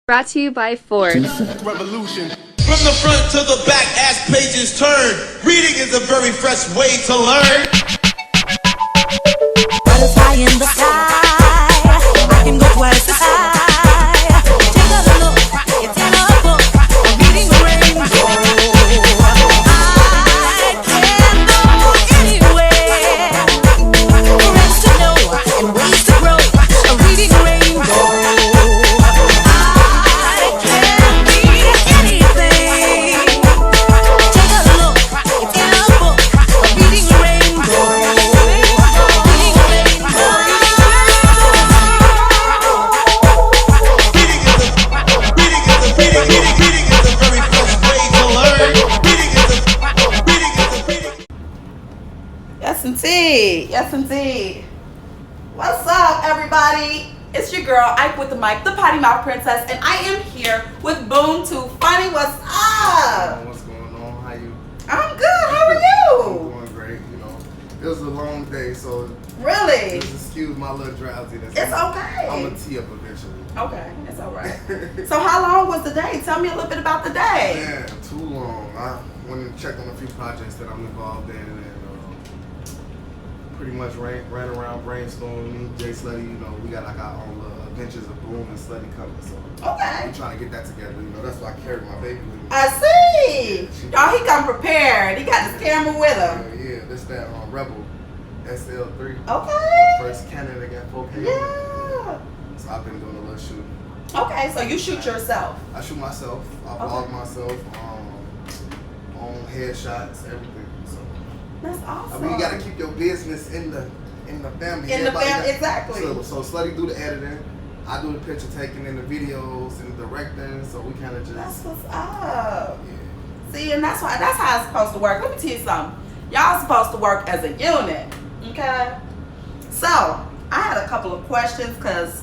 Brought to you by Ford. Revolution. From the front to the back as pages turn, reading is a very fresh way to learn. Butterfly in the sky, I can go twice as high. Take a look, it's in a book, reading rainbow. I can go anywhere, friends to know and ways to grow. A reading rainbow. I can be anything. Take a look, it's in a book, reading rainbow. Yes indeed. What's up, everybody? It's your girl Ike with the mic, the potty mouth princess, and I am here with Boom2Funny. What's up? What's going on? How you? I'm good. How are you? I'm doing great. You know, it was a long day, so Really? just excuse my little drowsiness. It's okay. I'm gonna tee up eventually. Okay, it's all right. So how long was the day? Tell me a little bit about the day. Man, too long. I went and checked on a few projects that I'm involved in, and pretty much ran around brainstorming. Jay Slutty, you know, we got like our own adventures of Boom and Slutty coming, so Okay. we're trying to get that together. You know, that's why I carried my baby with me. I see. Y'all, he come prepared. He got his camera with him. Yeah, this that Rebel SL3. Okay. First Canon that got 4K. Yeah. So I've been doing a little shooting. Okay, so you shoot yourself. I shoot myself. I vlog myself. On headshots, everything. So That's I awesome. mean, you gotta keep your business in the family. In the Everybody family, exactly. So Slutty do the editing. I do the picture taking and the videos and the directing. So we kind of just. That's what's up. Yeah. See, and that's how it's supposed to work. Let me tell you something. Y'all supposed to work as a unit, okay? So I had a couple of questions because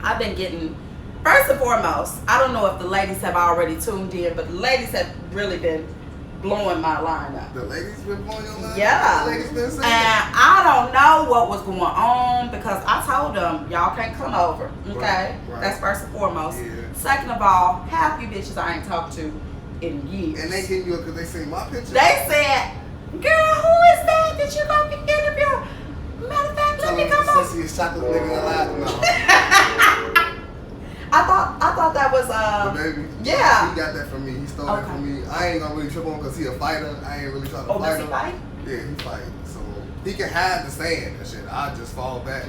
I've been getting. First and foremost, I don't know if the ladies have already tuned in, but the ladies have really been blowing my line up. The ladies been blowing your line? Yeah. The ladies been saying And I don't know what was going on because I told them y'all can't come over. Okay? Right. That's first and foremost. Yeah. Second of all, half you bitches I ain't talked to in years. And they hit you up because they seen my picture. They said, girl, who is that you gonna be interviewing? Matter of fact, let me come on. on. Sexiest chocolate nigga alive. No. I thought that was The baby. yeah. He got that from me. He stole that from me. I ain't gonna really trip on because he a fighter. I ain't really trying to Oh, fight does he him. fight? Yeah, he fight. So he can hide the sand and shit. I just fall back.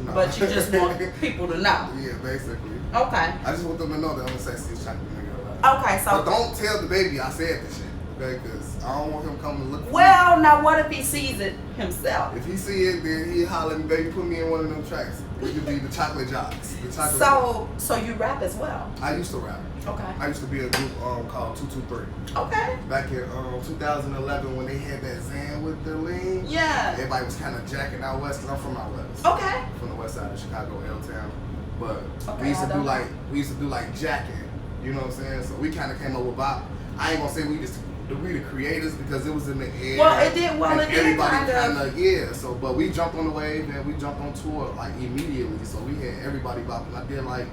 No. But you just want people to know. Yeah, basically. Okay. I just want them to know that I'm the sexiest chocolate nigga alive. Okay, so But don't tell the baby I said this shit, okay? Because I don't want him coming to look for me. well, now what if he sees it himself? If he see it, then he holler at me, baby, put me in one of them tracks. We could be the chocolate jocks. The chocolate jocks. So you rap as well. I used to rap. Okay. I used to be a group called 223. Okay. Back in 2011 when they had that Zan with the lean. Yeah. Everybody was kind of jacking out west because I'm from out west. Okay. From the west side of Chicago, L-Town. But Okay, we used to I do don't like jacking. You know what I'm saying? So we kind of came up with bop. I ain't gonna say we the creators because it was in the air. Well, it did. Well, and it did everybody kind of. yeah. So, but we jumped on the wave and we jumped on tour like immediately. So we had everybody bopping. I did like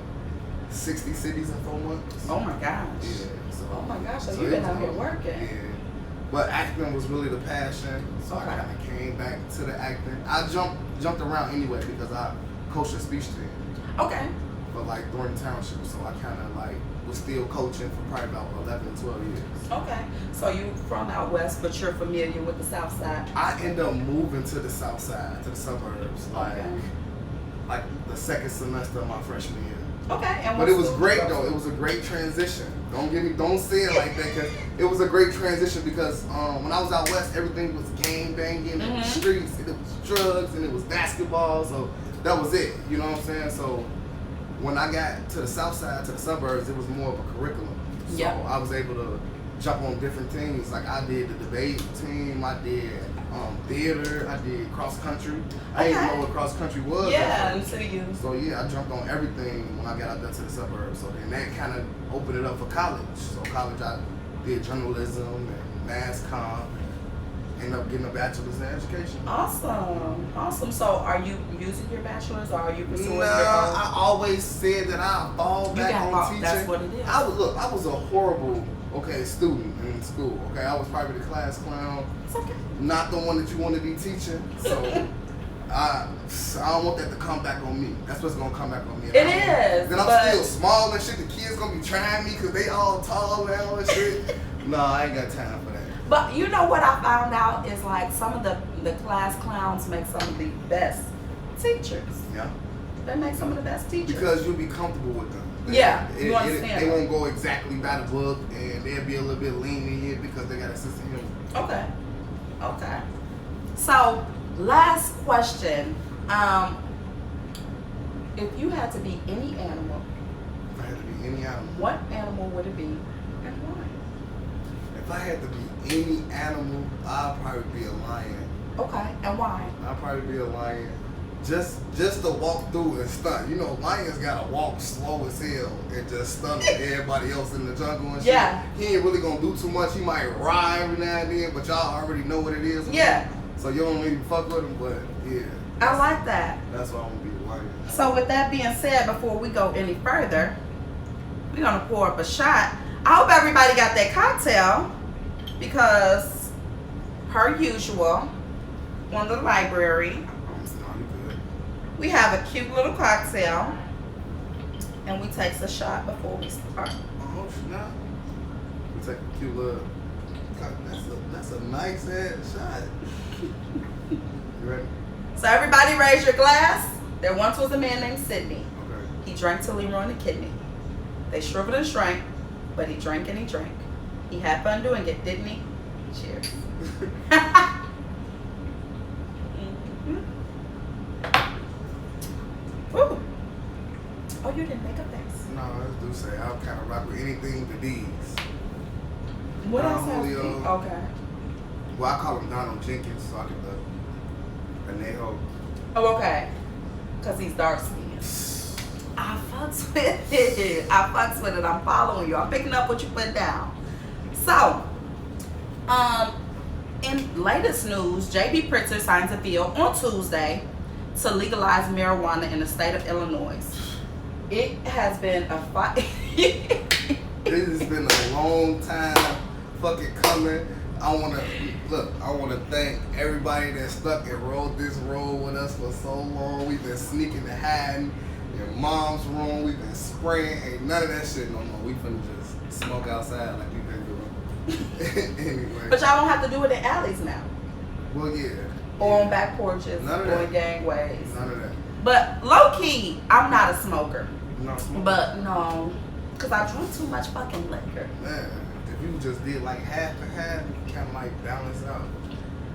60 cities in 4 months. Oh my gosh. Yeah. So, Oh my gosh. So so you've it been was out here hard. working. Yeah. But acting was really the passion. So Okay. I kind of came back to the acting. I jumped around anyway because I coached a speech team. Okay. But like Thornton Township, so I kind of like was still coaching for probably about 11 to 12 years. Okay. So you from out west, but you're familiar with the south side. I ended up moving to the south side, to the suburbs, like the second semester of my freshman year. Okay. And But what it was school great did you go though. to? It was a great transition. Don't say it like that because it was a great transition because when I was out west, everything was gang banging in the streets, and it was drugs and it was basketball. So that was it. You know what I'm saying? So when I got to the south side, to the suburbs, it was more of a curriculum. So Yeah. I was able to jump on different teams. Like I did the debate team, I did theater, I did cross country. I didn't Okay. know what cross country was. Yeah, until you. So yeah, I jumped on everything when I got out there to the suburbs. So then that kind of opened it up for college. So college, I did journalism and mass comm, end up getting a bachelor's in education. Awesome. So, are you using your bachelor's, or are you pursuing No, your own? I always said that I fall back on teaching. That's what it is. I was a horrible student in school. Okay, I was probably the class clown. It's okay. Not the one that you want to be teaching. So I don't want that to come back on me. That's what's gonna come back on me. It is. Then I'm still small and shit. The kids gonna be trying me because they all tall and all that shit. No, I ain't got time for that. But you know what I found out is like some of the class clowns make some of the best teachers. Yeah. They make some of the best teachers. Because you'll be comfortable with them. You understand. They won't go exactly by the book, and they'll be a little bit lenient because they got a sense of humor. Okay. So, last question. If you had to be any animal, If I had to be any animal. what animal would it be and why? If I had to be any animal, I'd probably be a lion. Okay, and why? I'd probably be a lion. Just to walk through and stunt. You know, lions gotta walk slow as hell and just stunt on everybody else in the jungle and shit. Yeah. He ain't really gonna do too much. He might ride every now and then, but y'all already know what it is. Yeah. So you don't even fuck with him, but yeah. I like that. That's why I'm gonna be the lion. So with that being said, before we go any further, we're gonna pour up a shot. I hope everybody got that cocktail because, per usual, on the library, we have a cute little cocktail, and we take a shot before we start. Oh snap! We take a cute little. That's a nice ass shot. You ready? So everybody raise your glass. There once was a man named Sidney. Okay. He drank till he ruined a kidney. They shriveled and shrank, but he drank and he drank. He had fun doing it, didn't he? Cheers. Woo. Oh, you didn't make a face. No, I do say I'll kind of rock with anything but these. What Don else has Julio. been? Okay. Well, I call him Donald Jenkins, so I get the Anejo. Oh, okay. Because he's dark skinned. I fucks with it. I'm following you. I'm picking up what you put down. So, in latest news, J.B. Pritzker signs a bill on Tuesday to legalize marijuana in the state of Illinois. It has been a fight. This has been a long time fucking coming. I wanna thank everybody that stuck and rode this road with us for so long. We've been sneaking and hiding in mom's room. We've been spraying. Ain't none of that shit no more. We finna just smoke outside like we've been doing. Anyway. But y'all don't have to do it in alleys now. Well, yeah. Or on back porches. None of or that. in gangways. None of that. But low key, I'm not a smoker. You not smoking? But no, because I drink too much fucking liquor. Man, if you just did like half and half, you kind of like balance out.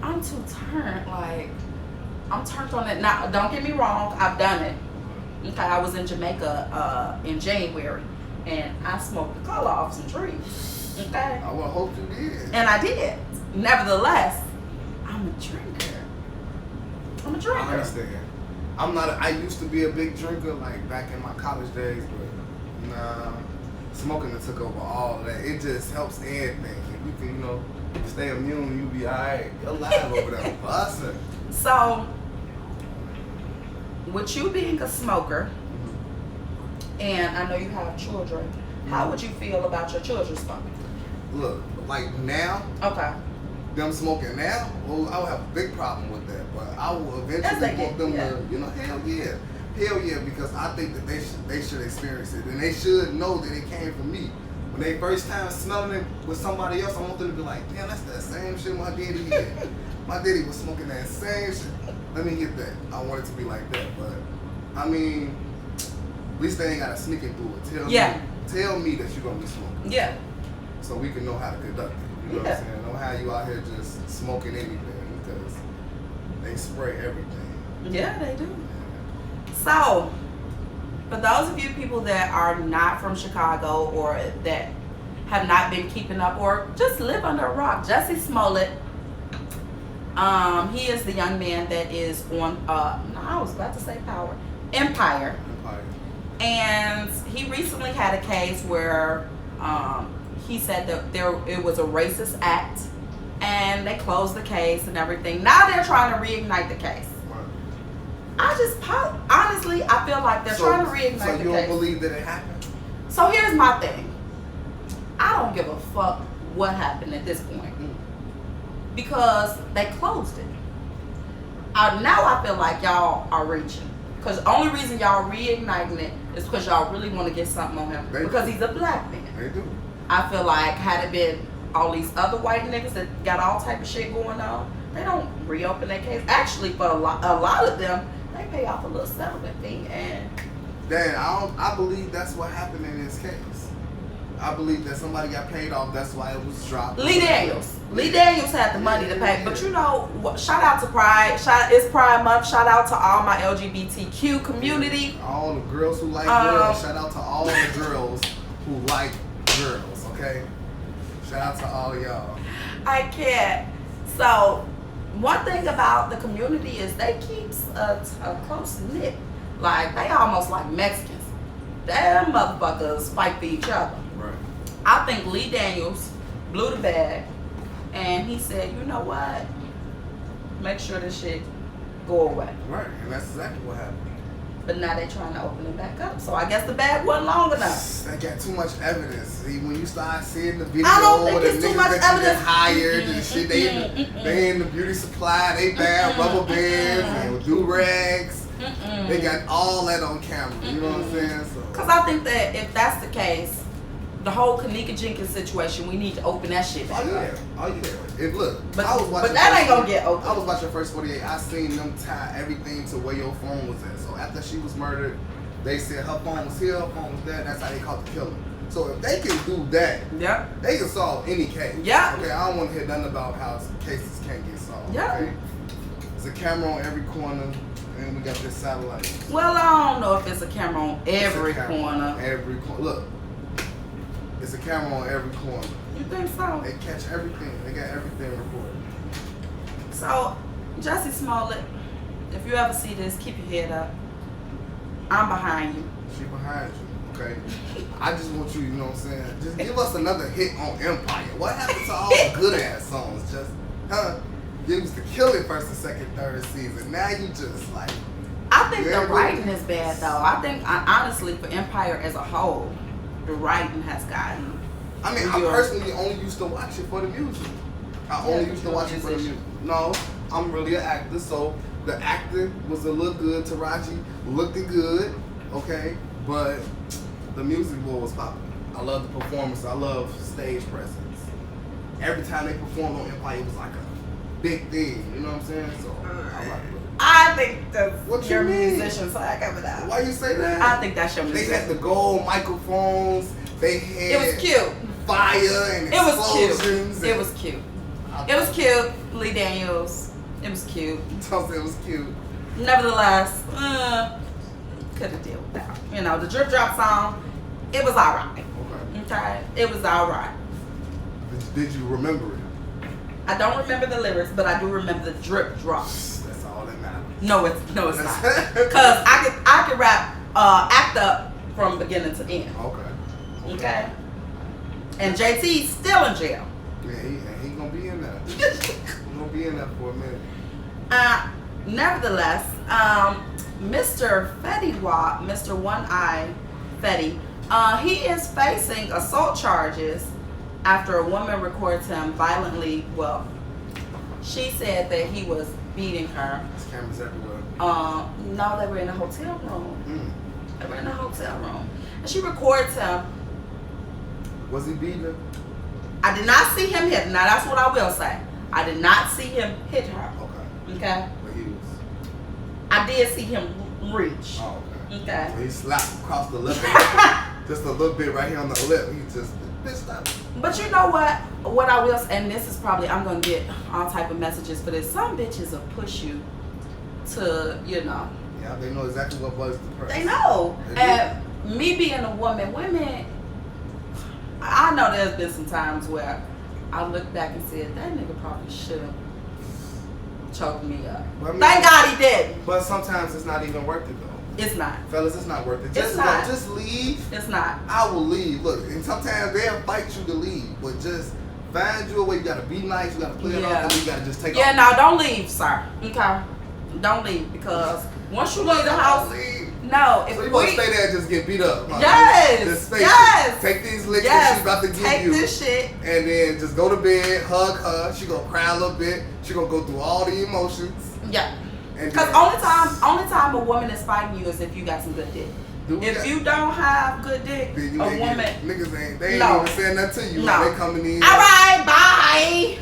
I'm too turned. Like, I'm turned on it. Now, don't get me wrong. I've done it. Okay, I was in Jamaica in January, and I smoked the color off some trees. Okay. I would hope you did. And I did. Nevertheless, I'm a drinker. I understand. I used to be a big drinker, like back in my college days, but nah, smoking that took over all of that. It just helps everything. If you can, stay immune, you be alright. You're alive over there. Bussin'. So, with you being a smoker, and I know you have children, how would you feel about your children smoking? Look, like now, Okay. them smoking now, well, I would have a big problem with that. But I will eventually want them to, hell yeah, because I think that they should experience it. And they should know that it came from me. When they first time smelling it with somebody else, I want them to be like, damn, that's that same shit my daddy had. My daddy was smoking that same shit. Let me get that. I want it to be like that. But, I mean, at least they ain't got to sneak it through it. Tell me that you're going to be smoking. Yeah. So we can know how to conduct it. You know what I'm saying? Know how you out here just smoking anything because they spray everything. Yeah, they do. So, for those of you people that are not from Chicago or that have not been keeping up or just live under a rock, Jussie Smollett, he is the young man that is on, I was about to say Empire. And he recently had a case where he said that it was a racist act, and and they closed the case and everything. Now they're trying to reignite the case. Honestly, I feel like they're trying to reignite the case. So you don't believe that it happened? So here's my thing. I don't give a fuck what happened at this point because they closed it. Now I feel like y'all are reaching. Because the only reason y'all reigniting it is because y'all really want to get something on him. Because he's a black man. They do. I feel like had it been all these other white niggas that got all type of shit going on, they don't reopen their case. Actually, for a lot of them, they pay off a little settlement fee. And Dan, I believe that's what happened in this case. I believe that somebody got paid off. That's why it was dropped. Lee Daniels had the money to pay. But you know, shout out to Pride. It's Pride Month. Shout out to all my LGBTQ community. All the girls who like girls. Shout out to all the girls who like girls. Okay. Shout out to all y'all. I can't. So, one thing about the community is they keep a close knit. Like they almost like Mexicans. Them motherfuckers fight for each other. Right. I think Lee Daniels blew the bag, and he said, "You know what? Make sure this shit go away." Right, and that's exactly what happened. But now they trying to open it back up. So I guess the bag wasn't long enough. They got too much evidence. See, when you start seeing the video, I don't think the it's too niggas much that you evidence. get hired and shit, they in the beauty supply, they bad rubber bands and do rags. They got all that on camera. You know what I'm saying? So. Cause I think that if that's the case, the whole Kanika Jenkins situation, we need to open that shit back up. Oh yeah. Look, But, I was watching. but that ain't gonna get open. I was watching First 48. I seen them tie everything to where your phone was at. So after she was murdered, they said her phone was here, her phone was there. That's how they caught the killer. So if they can do that, Yeah. they can solve any case. Yeah. Okay, I don't want to hear nothing about how cases can't get solved. Yeah. Okay? There's a camera on every corner, and we got this satellite. Well, I don't know if it's a camera on It's a every camera corner. on every corner. Look, it's a camera on every corner. You think so? They catch everything. They got everything recorded. So, Jussie Smollett, if you ever see this, keep your head up. I'm behind you. She behind you, okay? I just want you, you know what I'm saying? Just give us another hit on Empire. What happened to all the good ass songs? Just, you used to kill it first and second, third season. Now you just like. I think the writing is bad though. I think honestly for Empire as a whole, the writing has gotten. I mean, I personally only used to watch it for the music. I only used to watch it for the music. No, I'm really an actor, so the acting was a little good. Taraji looked good, okay, but the music was popping. I love the performance. I love stage presence. Every time they performed on Empire, it was like a big thing. You know what I'm saying? So I like it. I think that's What your you mean? musician side coming out. Why you say that? I think that's your They musician. had the gold microphones. They had It was cute. fire and It was explosions. cute. It was cute. It was cute. Lee Daniels. It was cute. It was cute. Nevertheless, could have dealt with that. You know, the drip drop song, it was alright. Okay, it was alright. Did you remember it? I don't remember the lyrics, but I do remember the drip drop. That's all that matters. No, it's not. Cause I can rap, act up from beginning to end. Okay. And JT's still in jail. Yeah, he gonna be in there. He gonna be in there for a minute. Nevertheless, Mr. Fetty Wap, Mr. One Eye Fetty, he is facing assault charges after a woman records him violently. Well, she said that he was beating her. There's cameras everywhere. No, they were in a hotel room. They were in a hotel room. And she records him. Was he beating her? I did not see him hit. Now that's what I will say. I did not see him hit her. Okay. But he was. I did see him reach. Oh, okay. Okay. So he slapped across the lip. Just a little bit right here on the lip. He just slapped. But you know what? What I will say, and this is probably, I'm going to get all type of messages for this. Some bitches will push you to, you know. Yeah, they know exactly what buttons to press. They know. And me being a woman, women, I know there's been some times where I look back and said, that nigga probably should have choked me up. Thank God he didn't. But sometimes it's not even worth it though. It's not. Fellas, it's not worth it. It's not. Just leave. It's not. I will leave. Look, and sometimes they'll fight you to leave, but just find you a way. You gotta be nice. You gotta play it off, and you gotta just take off. Yeah, no, don't leave, sir. Okay, don't leave because once you leave the house, no. If so you want to stay there and just get beat up? Huh? Yes. Just stay Yes. Take these licks that she's about to give Take you. this shit. And then just go to bed, hug her. She gonna cry a little bit. She gonna go through all the emotions. Yeah. And Because only time a woman is fighting you is if you got some good dick. If you don't have good dick, then you a ain't woman. niggas ain't even saying nothing to you. No. They coming in. All right, bye.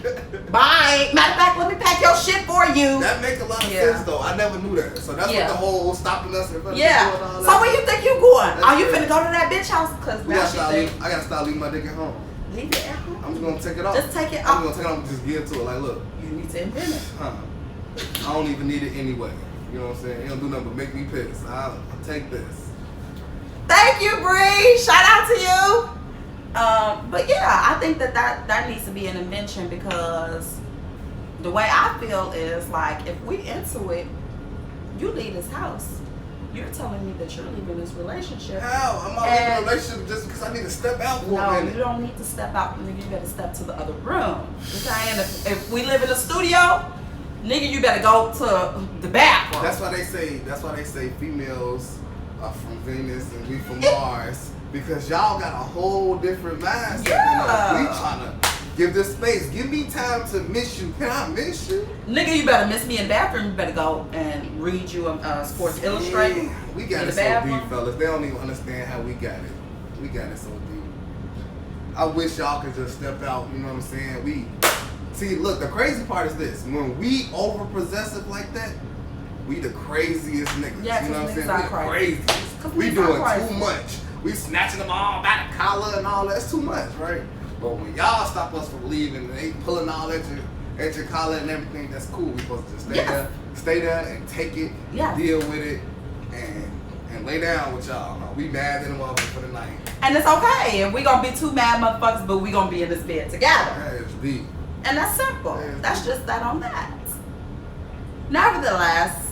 Bye. Matter of fact, let me pack your shit for you. That make a lot of sense though. I never knew that. So that's what the whole stopping us in front of doing all that. So where you think you going? Are you finna go to that bitch house? Cause now I gotta start leaving my dick at home. Leave it at home. I'm just gonna take it off. Just take it I'm off. gonna take it off and just give it to her. Like, look. You need to invent it. I don't even need it anyway. You know what I'm saying? It don't do nothing but make me pissed. I'll take this. Thank you, Bree. Shout out to you. But yeah, I think that needs to be an invention because the way I feel is like if we into it, you leave this house. You're telling me that you're leaving this relationship. How? I'm not leaving a relationship just because I need to step out for a minute. No, you don't need to step out. Nigga, you better step to the other room. Okay? And if we live in a studio, nigga, you better go to the bathroom. That's why they say females are from Venus and we from Mars because y'all got a whole different mindset than us. We trying to give this space. Give me time to miss you. Can I miss you? Nigga, you better miss me in the bathroom. You better go and read you Sports Illustrated. We got it so deep, fellas. They don't even understand how we got it. We got it so deep. I wish y'all could just step out. You know what I'm saying? See, look, the crazy part is this. When we over possessive like that, we the craziest niggas. Yeah, you know what I'm saying? We the craziest. We doing too much. We snatching them all by the collar and all that. That's too much, right? But when y'all stop us from leaving and they pulling all at your collar and everything, that's cool. We supposed to just stay there and take it, deal with it, and lay down with y'all. No, we mad in the motherfucker for the night. And it's okay. And we gonna be two mad motherfuckers, but we gonna be in this bed together. That is deep. And that's simple. That's just that on that. Nevertheless,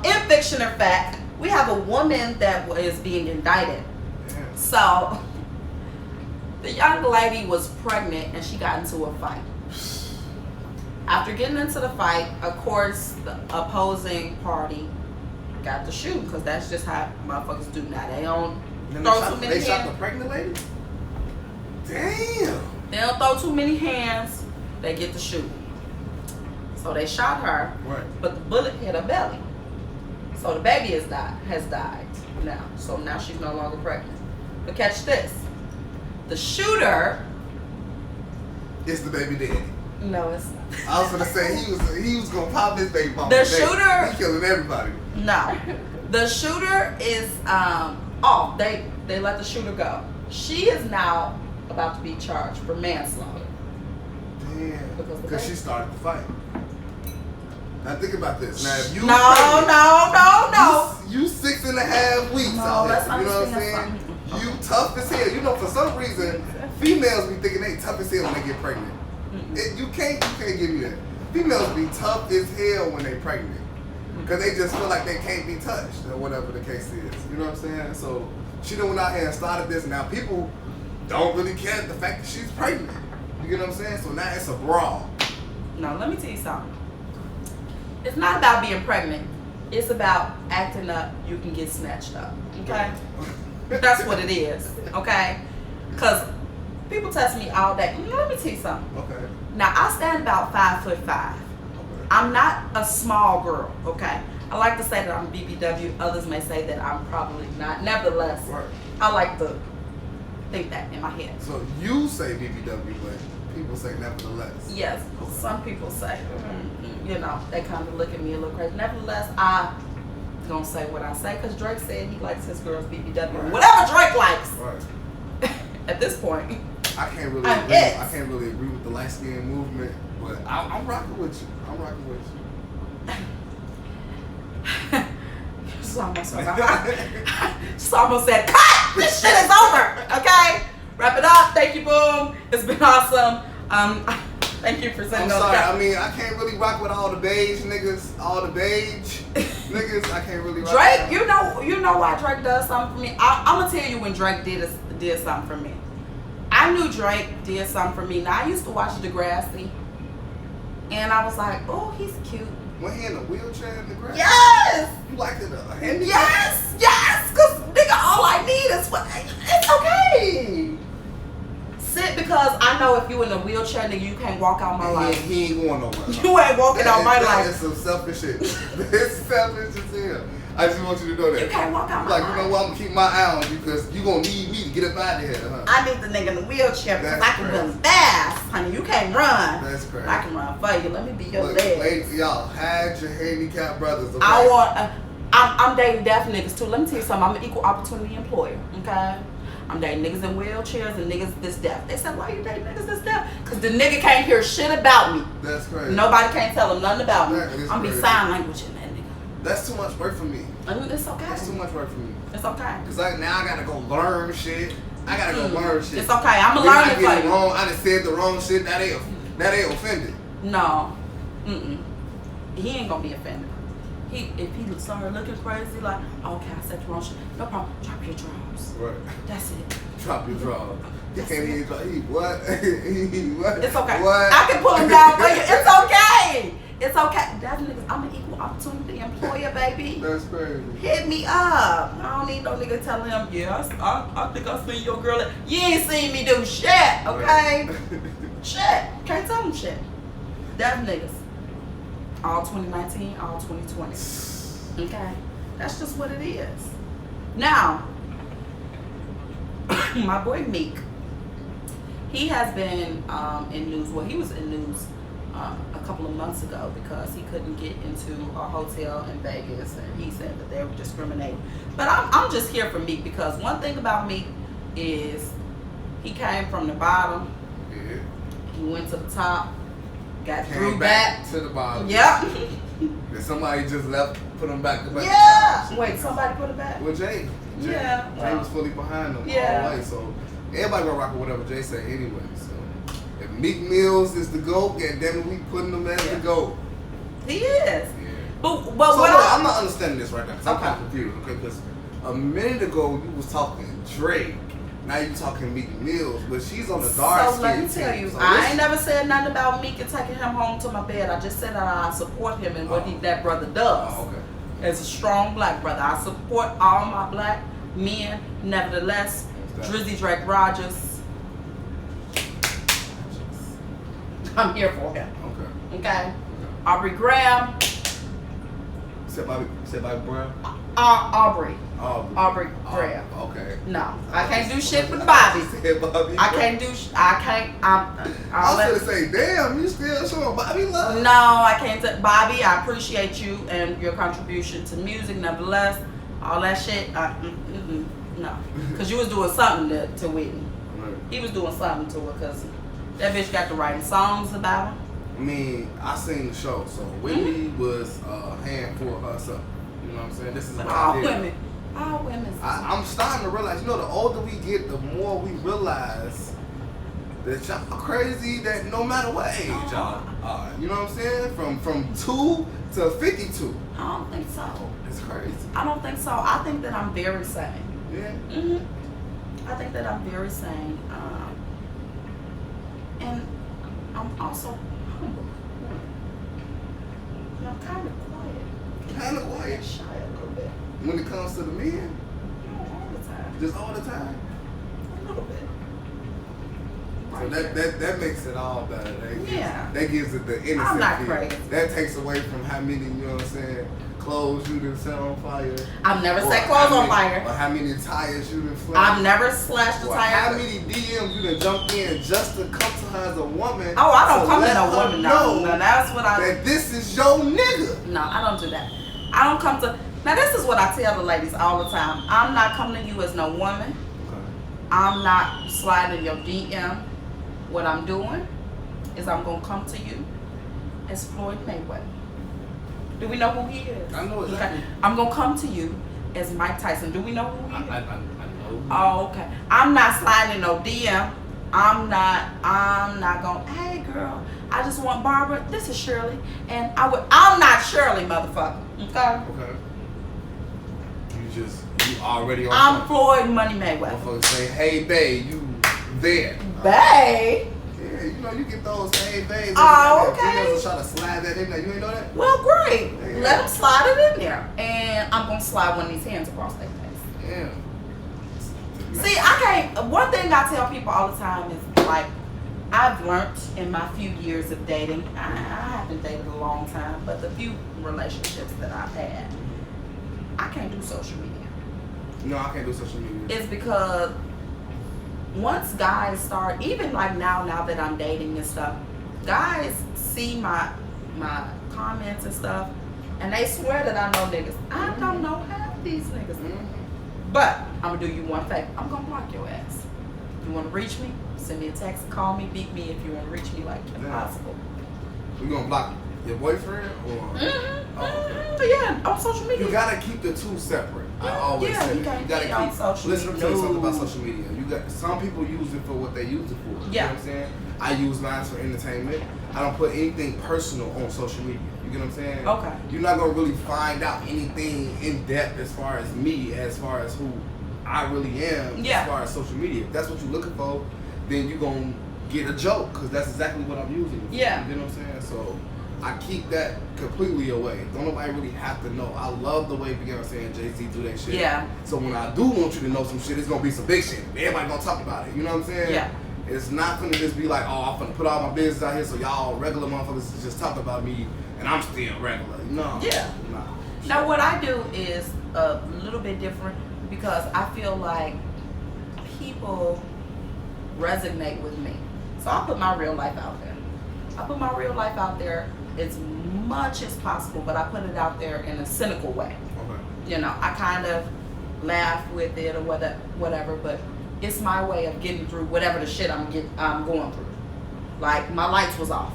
in fiction or fact, we have a woman that is being indicted. Damn. So, the young lady was pregnant and she got into a fight. After getting into the fight, of course, the opposing party got to shoot because that's just how motherfuckers do now. They don't throw too many hands. They shot the pregnant lady? Damn. They don't throw too many hands. They get to shoot. So they shot her, but the bullet hit her belly. So the baby has died now. So now she's no longer pregnant. But catch this. The shooter. It's the baby daddy. No, it's not. I was gonna say he was gonna pop this baby mama. The shooter. He killing everybody. No. The shooter is off. They let the shooter go. She is now about to be charged for manslaughter. Damn. Because she started the fight. Now think about this. Now if you No. You 6.5 weeks out here. You know what I'm saying? You tough as hell. You know, for some reason, females be thinking they tough as hell when they get pregnant. You can't give me that. Females be tough as hell when they pregnant. Because they just feel like they can't be touched or whatever the case is. You know what I'm saying? So she done went out here and started this. Now people don't really care the fact that she's pregnant. You get what I'm saying? So now it's a brawl. No, let me tell you something. It's not about being pregnant. It's about acting up. You can get snatched up. Okay? That's what it is. Okay? Because people test me all day. Let me tell you something. Okay. Now, I stand about 5'5". Okay. I'm not a small girl. Okay? I like to say that I'm BBW. Others may say that I'm probably not. Nevertheless, I like to think that in my head. So you say BBW, but people say nevertheless. Yes, some people say, you know, they kind of look at me a little crazy. Nevertheless, I gonna say what I say because Drake said he likes his girls BBW. Right. Whatever Drake likes. Right. At this point, I can't really agree with the light skin movement, but I'm rocking with you. I'm rocking with you. She almost said, cut! This shit is over. Okay, wrap it up. Thank you, Boom. It's been awesome. Thank you for sending those. I'm sorry. I mean, I can't really rock with all the beige niggas, all the beige niggas. I can't really rock Drake, with you know why Drake does something for me. I'm gonna tell you when Drake did something for me. I I knew Drake did something for me. Now I used to watch Degrassi, and I was like, oh, he's cute. When he in a wheelchair in the grass? Yes. You liked it a handicap? Yes, cause nigga, all I need is what. It's okay. Sit because I know if you in a wheelchair, nigga, you can't walk out my life. He ain't going nowhere. You ain't walking out my life. That's some selfish shit. That's selfish as hell. I just want you to know that. You can't walk out my like, life. you know what? I'm gonna keep my eye on you because you gonna need me to get up out of here, huh? I need the nigga in the wheelchair because That's I can run fast, honey. You can't run. That's crazy. I can run for you. Let me be your Look, leg. ladies, y'all, hide your handicapped brothers. Okay? I want. I'm dating deaf niggas too. Let me tell you something. I'm an equal opportunity employer. Okay. I'm dating niggas in wheelchairs and niggas this deaf. They said, why you dating niggas this deaf? Because the nigga can't hear shit about me. That's crazy. Nobody can't tell him nothing about me. That is I'm be crazy. sign language in that nigga. That's too much work for me. It's okay. That's too much work for me. It's okay. Cause now I gotta go learn shit. I gotta go learn shit. It's okay. I'ma Then learn I it get for it you. wrong. I done said the wrong shit. That ain't offended. No. He ain't gonna be offended. If he started looking crazy, like, okay, I said the wrong shit. No problem. Drop your drawers. Right. That's it. Drop your draw. He can't even drop. He what? He what? It's okay. What? I can pull him down for you. It's okay. It's okay. That nigga, I'm an equal opportunity employer, baby. That's crazy. Hit me up. I don't need no nigga telling him, yeah, I think I seen your girl. You ain't seen me do shit, okay? Shit. Can't tell him shit. Deaf niggas. All 2019, all 2020. Okay? That's just what it is. Now, my boy Meek, he has been in news. Well, he was in news a couple of months ago because he couldn't get into a hotel in Vegas, and he said that they were discriminating. But I'm just here for Meek because one thing about Meek is he came from the bottom. Yeah. He went to the top, got Came through back to the bottom. Yep. And somebody just left, put him back. Yeah. Wait, somebody put it back? Well, Jay. Yeah. Jay was fully behind him all Yeah. the way. So everybody gonna rock with whatever Jay say anyway. So if Meek Mills is the GOAT, then damn, we putting him as the GOAT. He is. Yeah. But So what look, I, I'm not understanding this right now. Cause I'm Okay. kind of confused. Okay, because a minute ago you was talking Drake. Now you talking Meek Mills, but she's on the dark skin. So let me tell you, So I ain't never said nothing about Meek and taking him home to my bed. I just said that I support him and what that brother does. Oh, okay. As a strong black brother, I support all my black men. Nevertheless, Drizzy Drake Rogers, I'm here for him. Okay. Okay. Aubrey Graham, Said Bobby Brown. Aubrey Aubrey. Graham. Okay. No, I can't do shit with Bobby. Said Bobby. I can't do. I can't. I was gonna say, damn, you still showing Bobby love? No, I can't. Bobby, I appreciate you and your contribution to music. Nevertheless, all that shit, no, because you was doing something to Whitney. Right. He was doing something to her because that bitch got to writing songs about him. I mean, I seen the show, so Whitney was a handful of herself. You know what I'm saying? This is But what all I did. women, all women. I'm starting to realize, you know, the older we get, the more we realize that y'all crazy, that no matter what age y'all are. You know what I'm saying? From 2 to 52. I don't think so. It's crazy. I don't think so. I think that I'm very sane. Yeah. I think that I'm very sane. And I'm also humble. And I'm kind of quiet. Kind of quiet. Shy a little bit. When it comes to the men, Not all the time. just all the time. A little bit. So that makes it all better. That gives it the innocent I'm not feel. crazy. That takes away from how many, you know what I'm saying, clothes you done set on fire. I've never Or set how clothes on many- fire. Or how many tires you done flashed. I've never slashed a Or how tire. many DMs you done jumped in just to come to her as a woman. Oh, I don't to come to let no her woman. know No, that's what I. that this is your nigga. No, I don't do that. I don't come to. Now, this is what I tell the ladies all the time. I'm not coming to you as no woman. Okay. I'm not sliding your DM. What I'm doing is I'm going to come to you as Floyd Mayweather. Do we know who he is? I know exactly. Okay. I'm going to come to you as Mike Tyson. Do we know who he is? I know. Oh, okay. I'm not sliding no DM. I'm not going, hey girl, I just want Barbara. This is Shirley. And I'm not Shirley, motherfucker. Okay? Okay. You already on I'm point. Floyd Money Mayweather. Motherfuckers say, hey babe, you there. Bae? Yeah, you know, you get those hey babes. Oh, okay. Females will try to slide that in there. You ain't know that? Well, great. Yeah. Let them slide it in there. And I'm going to slide one of these hands across their face. Yeah. See, I can't. One thing I tell people all the time is like, I've learned in my few years of dating. I haven't dated a long time, but the few relationships that I've had, I can't do social media. No, I can't do social media. It's because once guys start, even like now that I'm dating and stuff, guys see my comments and stuff, and they swear that I know niggas. I don't know half these niggas. But I'm gonna do you one favor. I'm gonna block your ass. You wanna reach me? Send me a text, call me, beat me if you wanna reach me like impossible. We gonna block your boyfriend or? Yeah, on social media. You gotta keep the two separate. I always say you that. can't You gotta be on keep. social Listen, let me media. tell you something about social media. You got some people use it for what they use it for. You know what I'm saying? I use mine for entertainment. I don't put anything personal on social media. You get what I'm saying? Okay. You're not gonna really find out anything in depth as far as me, as far as who I really am, as far as social media. If that's what you're looking for, then you're gonna get a joke, because that's exactly what I'm using it for. Yeah. You know what I'm saying? So I keep that completely away. Don't nobody really have to know. I love the way Beyonce and Jay-Z do that shit. Yeah. So when I do want you to know some shit, it's gonna be some big shit. Everybody gonna talk about it. You know what I'm saying? Yeah. It's not gonna just be like, oh, I'm gonna put all my business out here so y'all regular motherfuckers just talk about me and I'm still regular. No. Yeah. No. Now what I do is a little bit different, because I feel like people resonate with me. So I put my real life out there. I put my real life out there as much as possible, but I put it out there in a cynical way. Okay. You know, I kind of laugh with it or whatever, but it's my way of getting through whatever the shit I'm going through. Like, my lights was off,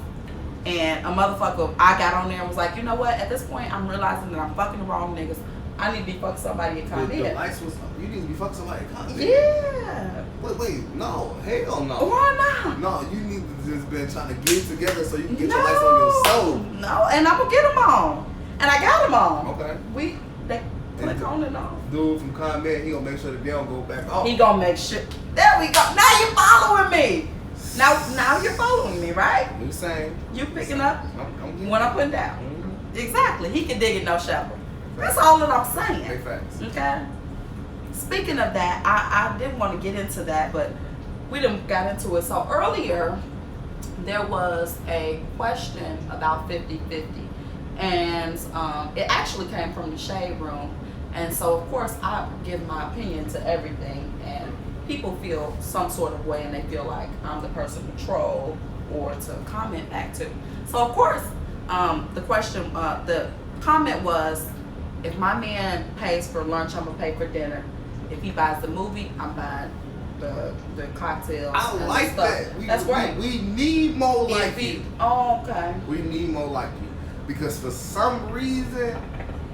and a motherfucker, I got on there and was like, you know what? At this point, I'm realizing that I'm fucking the wrong niggas. I need to be fucking somebody and come The in. lights was you need to be fucking somebody. Yeah. Wait, no, hell no. Why not? No, you need to just been trying to get it together so you can get your lights on your soul. No, and I'm gonna get them on, and I got them on. Okay. They click on and off. Dude from comment, he gonna make sure that they don't go back off. He gonna make sure. There we go. Now you're following me. Now you're following me, right? You saying? You picking up I'm when I'm putting down. Mm-hmm. Exactly. He can dig it, no shovel. That's all that I'm saying. Big facts. Okay. Speaking of that, I didn't want to get into that, but we done got into it. So earlier, there was a question about 50-50. And it actually came from the Shade Room. And so, of course, I give my opinion to everything. And people feel some sort of way, and they feel like I'm the person to troll or to comment back to. So, of course, the comment was, if my man pays for lunch, I'm going to pay for dinner. If he buys the movie, I'm buying the cocktails. I and like stuff. that. That's right. We need more like you. Oh, okay. We need more like you. Because for some reason,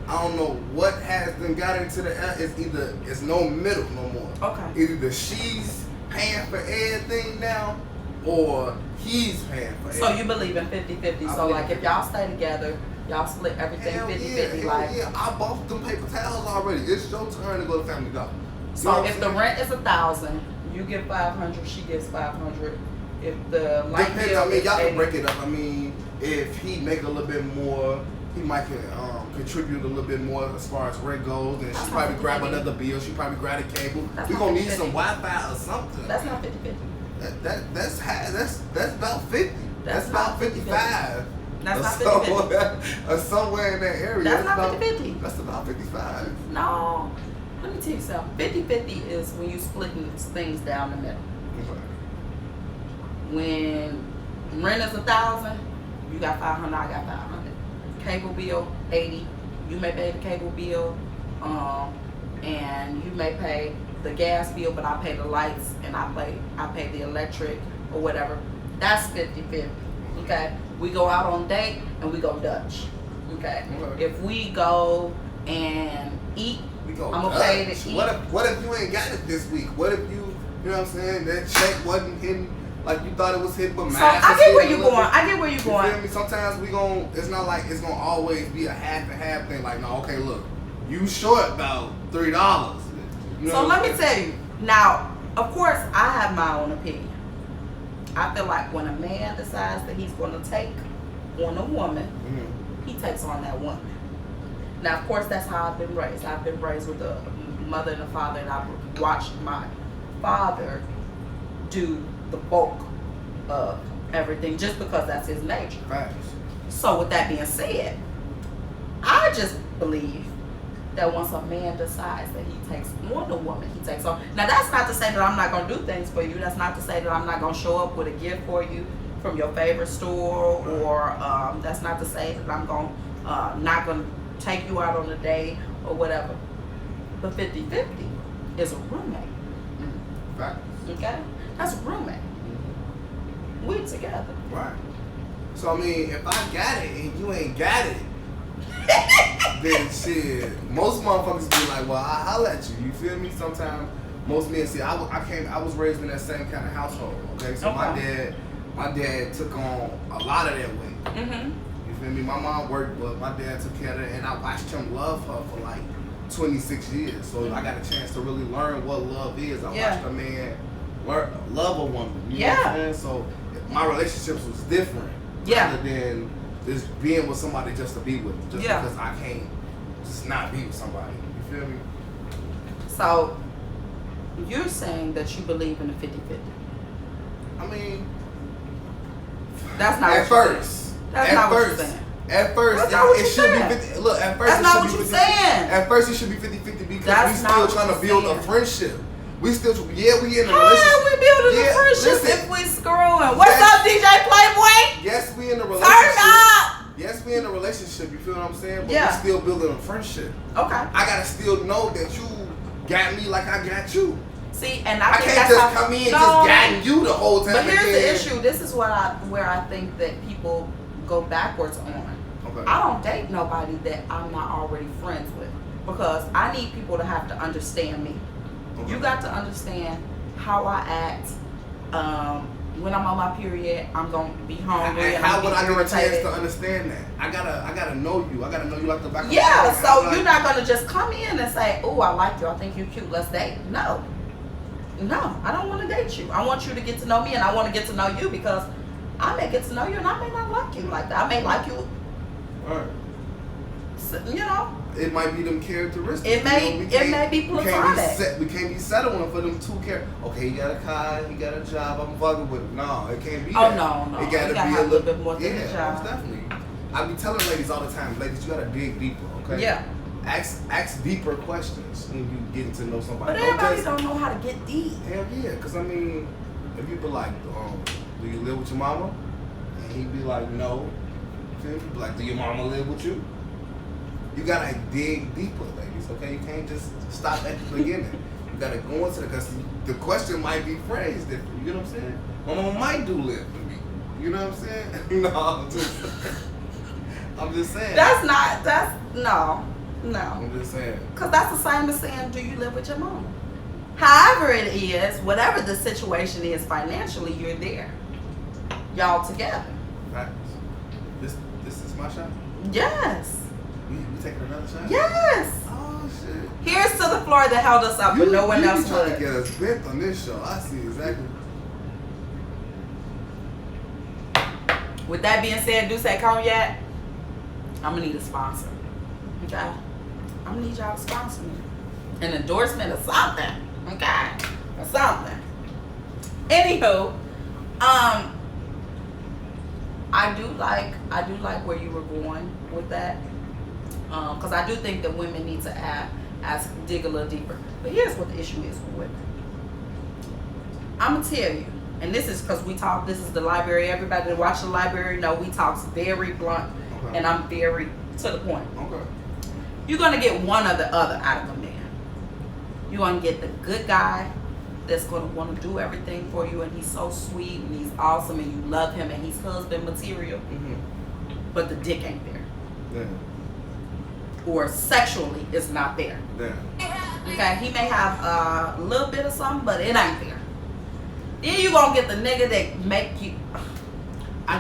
I don't know what has been got into the air. It's no middle no more. Okay. Either she's paying for everything now, or he's paying for everything. So you believe in 50-50. So like if y'all stay together, y'all split everything 50-50. Like, yeah, I bought them paper towels already. It's your turn to go to Family Dollar. so if the rent is 1,000, you get 500, she gets 500. If the light Depends, bill I mean, is y'all 80, can break it up. I mean, if he make a little bit more, he might contribute a little bit more as far as rent goes, and she probably grab another bill. She probably grab a cable. That's We not gonna need 50-50. some Wi-Fi or something. That's not 50-50. That's about 50. That's about 55. That's Or not 50-50. or somewhere in that area. That's not about 50-50. That's about 55. No. Let me tell you something. 50-50 is when you splitting things down the middle. When rent is 1,000, you got 500, I got 500. Cable bill 80, you may pay the cable bill, and you may pay the gas bill, but I pay the lights and I pay the electric or whatever. That's 50-50. Okay, we go out on date and we go Dutch. Okay, if we go and eat, We go I'm gonna pay to eat. What if you ain't got it this week? What if you know what I'm saying? That check wasn't hitting like you thought it was hitting, but So I get where you're going. I get where you're You going. feel me? Sometimes it's not like it's gonna always be a half and half thing. Like, no, okay, look, you short about $3. You know So what let I'm me saying? tell you now. Of course, I have my own opinion. I feel like when a man decides that he's going to take on a woman, he takes on that woman. Now, of course, that's how I've been raised. I've been raised with a mother and a father, and I've watched my father do the bulk of everything just because that's his nature. Facts. So with that being said, I just believe that once a man decides that he takes on a woman, he takes on. Now that's not to say that I'm not going to do things for you. That's not to say that I'm not going to show up with a gift for you from your favorite store, or that's not to say that I'm going not going to take you out on a date or whatever. But 50-50 is a roommate. Facts. Okay? That's a roommate. We together. Right. So I mean, if I got it and you ain't got it, then shit, most motherfuckers be like, well, I holla at you. You feel me? Sometimes most men see. I was raised in that same kind of household. Okay, so my dad took on a lot of that weight. You feel me? My mom worked, but my dad took care of it, and I watched him love her for like 26 years. So I got a chance to really learn what love is. I watched a man love a woman. You know what I'm saying? So my relationships was different. Rather than just being with somebody just to be with them. Just because I can't just not be with somebody. You feel me? So you're saying that you believe in the 50-50. I mean, that's not at first. That's not what you're saying. At first, it should be 50. Look, at first, that's not what you're saying. At first, it should be 50-50 because that's we still trying to build a friendship. We still, we in a relationship. How are we building a friendship if we screwing? What's up, DJ Playboy? Yes, we in a relationship. Turn up. Yes, we in a relationship. You feel what I'm saying? But we still building a friendship. Okay. I gotta still know that you got me like I got you. See, and I can't just come in and just got you the whole time. But here's the issue. This is where I think that people go backwards on. Okay. I don't date nobody that I'm not already friends with because I need people to have to understand me. Okay. You got to understand how I act. When I'm on my period, I'm gonna be hungry. How would I get a chance to understand that? I gotta know you. I gotta know you like the back of my hand. So you're not gonna just come in and say, "Oh, I like you. I think you're cute. Let's date." No, I don't want to date you. I want you to get to know me, and I want to get to know you because I may get to know you, and I may not like you like that. I may like you. All right. So, you know. It might be them characteristics. It may be platonic. We can't be settling for them two characters. Okay, he got a car, he got a job, I'm fucking with him. No, it can't be that. Oh, no. It gotta be a little bit more than a job. Definitely. I be telling ladies all the time, ladies, you gotta dig deeper, okay? Yeah. Ask deeper questions when you getting to know somebody. But everybody don't know how to get deep. Hell yeah, because I mean, if you be like, do you live with your mama? And he be like, no. You be like, do your mama live with you? You gotta dig deeper, ladies, okay? You can't just stop at the beginning. You gotta go into because the question might be phrased different. You know what I'm saying? My mama might do live with me. You know what I'm saying? No, I'm just saying. No. I'm just saying. Because that's the same as saying, do you live with your mama? However it is, whatever the situation is financially, you're there. Y'all together. Facts. This is my shot? Yes. We taking another shot? Yes. Oh, shit. Here's to the floor that held us up, but no one else trying would. to get us bent on this show. I see exactly. With that being said, do say cognac. I'm going to need a sponsor. Okay? I'm going to need y'all to sponsor me. An endorsement or something. Okay? Or something. Anywho, I do like where you were going with that. Because I do think that women need to dig a little deeper. But here's what the issue is with women. I'm going to tell you, and this is because we talk, this is the library. Everybody that watch the library know we talk very blunt, and I'm very to the point. Okay. You're going to get one or the other out of a man. You're going to get the good guy that's going to want to do everything for you, and he's so sweet, and he's awesome, and you love him, and he's husband material, but the dick ain't there. Yeah. Or sexually it's not there. Yeah. Okay, he may have a little bit of something, but it ain't there. Then you gonna get the nigga that make you. I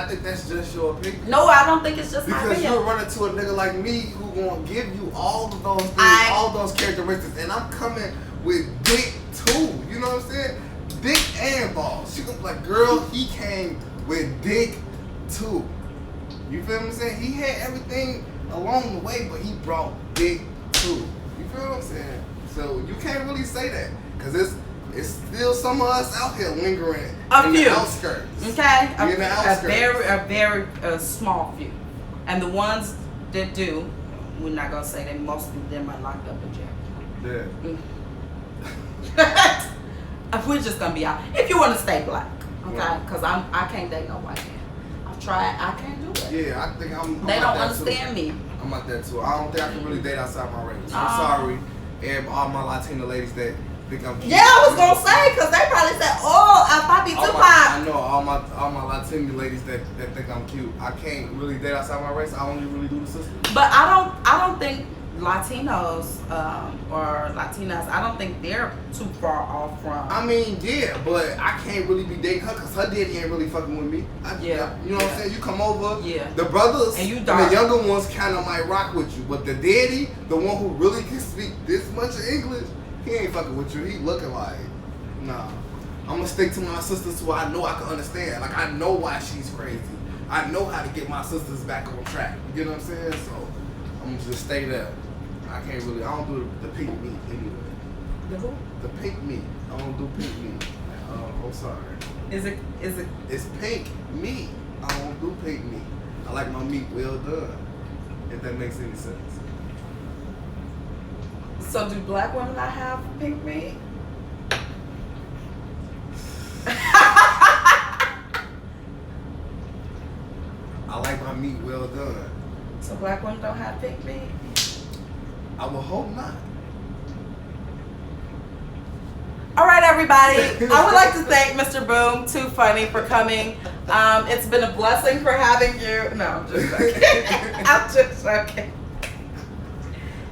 think that's just your opinion. No, I don't think it's just my because opinion. you're running to a nigga like me who gonna give you all of those things, all those characteristics, and I'm coming with dick too. You know know what I'm saying? Dick and balls. She gonna be like, girl, he came with dick too. You feel what I'm saying? He had everything along the way, but he brought dick too. You feel what I'm saying? So you can't really say that because it's still some of us out here lingering in the outskirts. Okay, in the outskirts. a very small few, and the ones that do, we're not gonna say that most of them are locked up in jail. Yeah. We're just gonna be out. If you want to stay black, okay? Because I can't date no white man. I've tried. I can't do it. Yeah, I think I'm They like don't that understand too. me. I'm like that too. I don't think I can really date outside my race. I'm sorry, and all my Latina ladies that think I'm cute. Yeah, I was gonna say because they probably said, "Oh, I be Tupac." I know all my Latina ladies that think I'm cute. I can't really date outside my race. I only really do the sisters. But I don't think Latinos or Latinas, I don't think they're too far off from. I mean, yeah, but I can't really be dating her because her daddy ain't really fucking with me. You know what I'm saying? You come over, the brothers and the younger ones kind of might rock with you, but the daddy, the one who really can speak this much of English, he ain't fucking with you. He looking like, nah. I'm gonna stick to my sisters who I know I can understand. Like, I know why she's crazy. I know how to get my sisters back on track. You know what I'm saying? So I'm gonna just stay there. I don't do the pink meat anyway. The who? The pink meat. I don't do pink meat. I'm sorry. Is it? It's pink meat. I don't do pink meat. I like my meat well done. If that makes any sense. So do black women not have pink meat? I like my meat well done. So black women don't have pink meat? I would hope not. All right, everybody. I would like to thank Mr. Boom2Funny for coming. It's been a blessing for having you. No, I'm just joking. I'm just joking.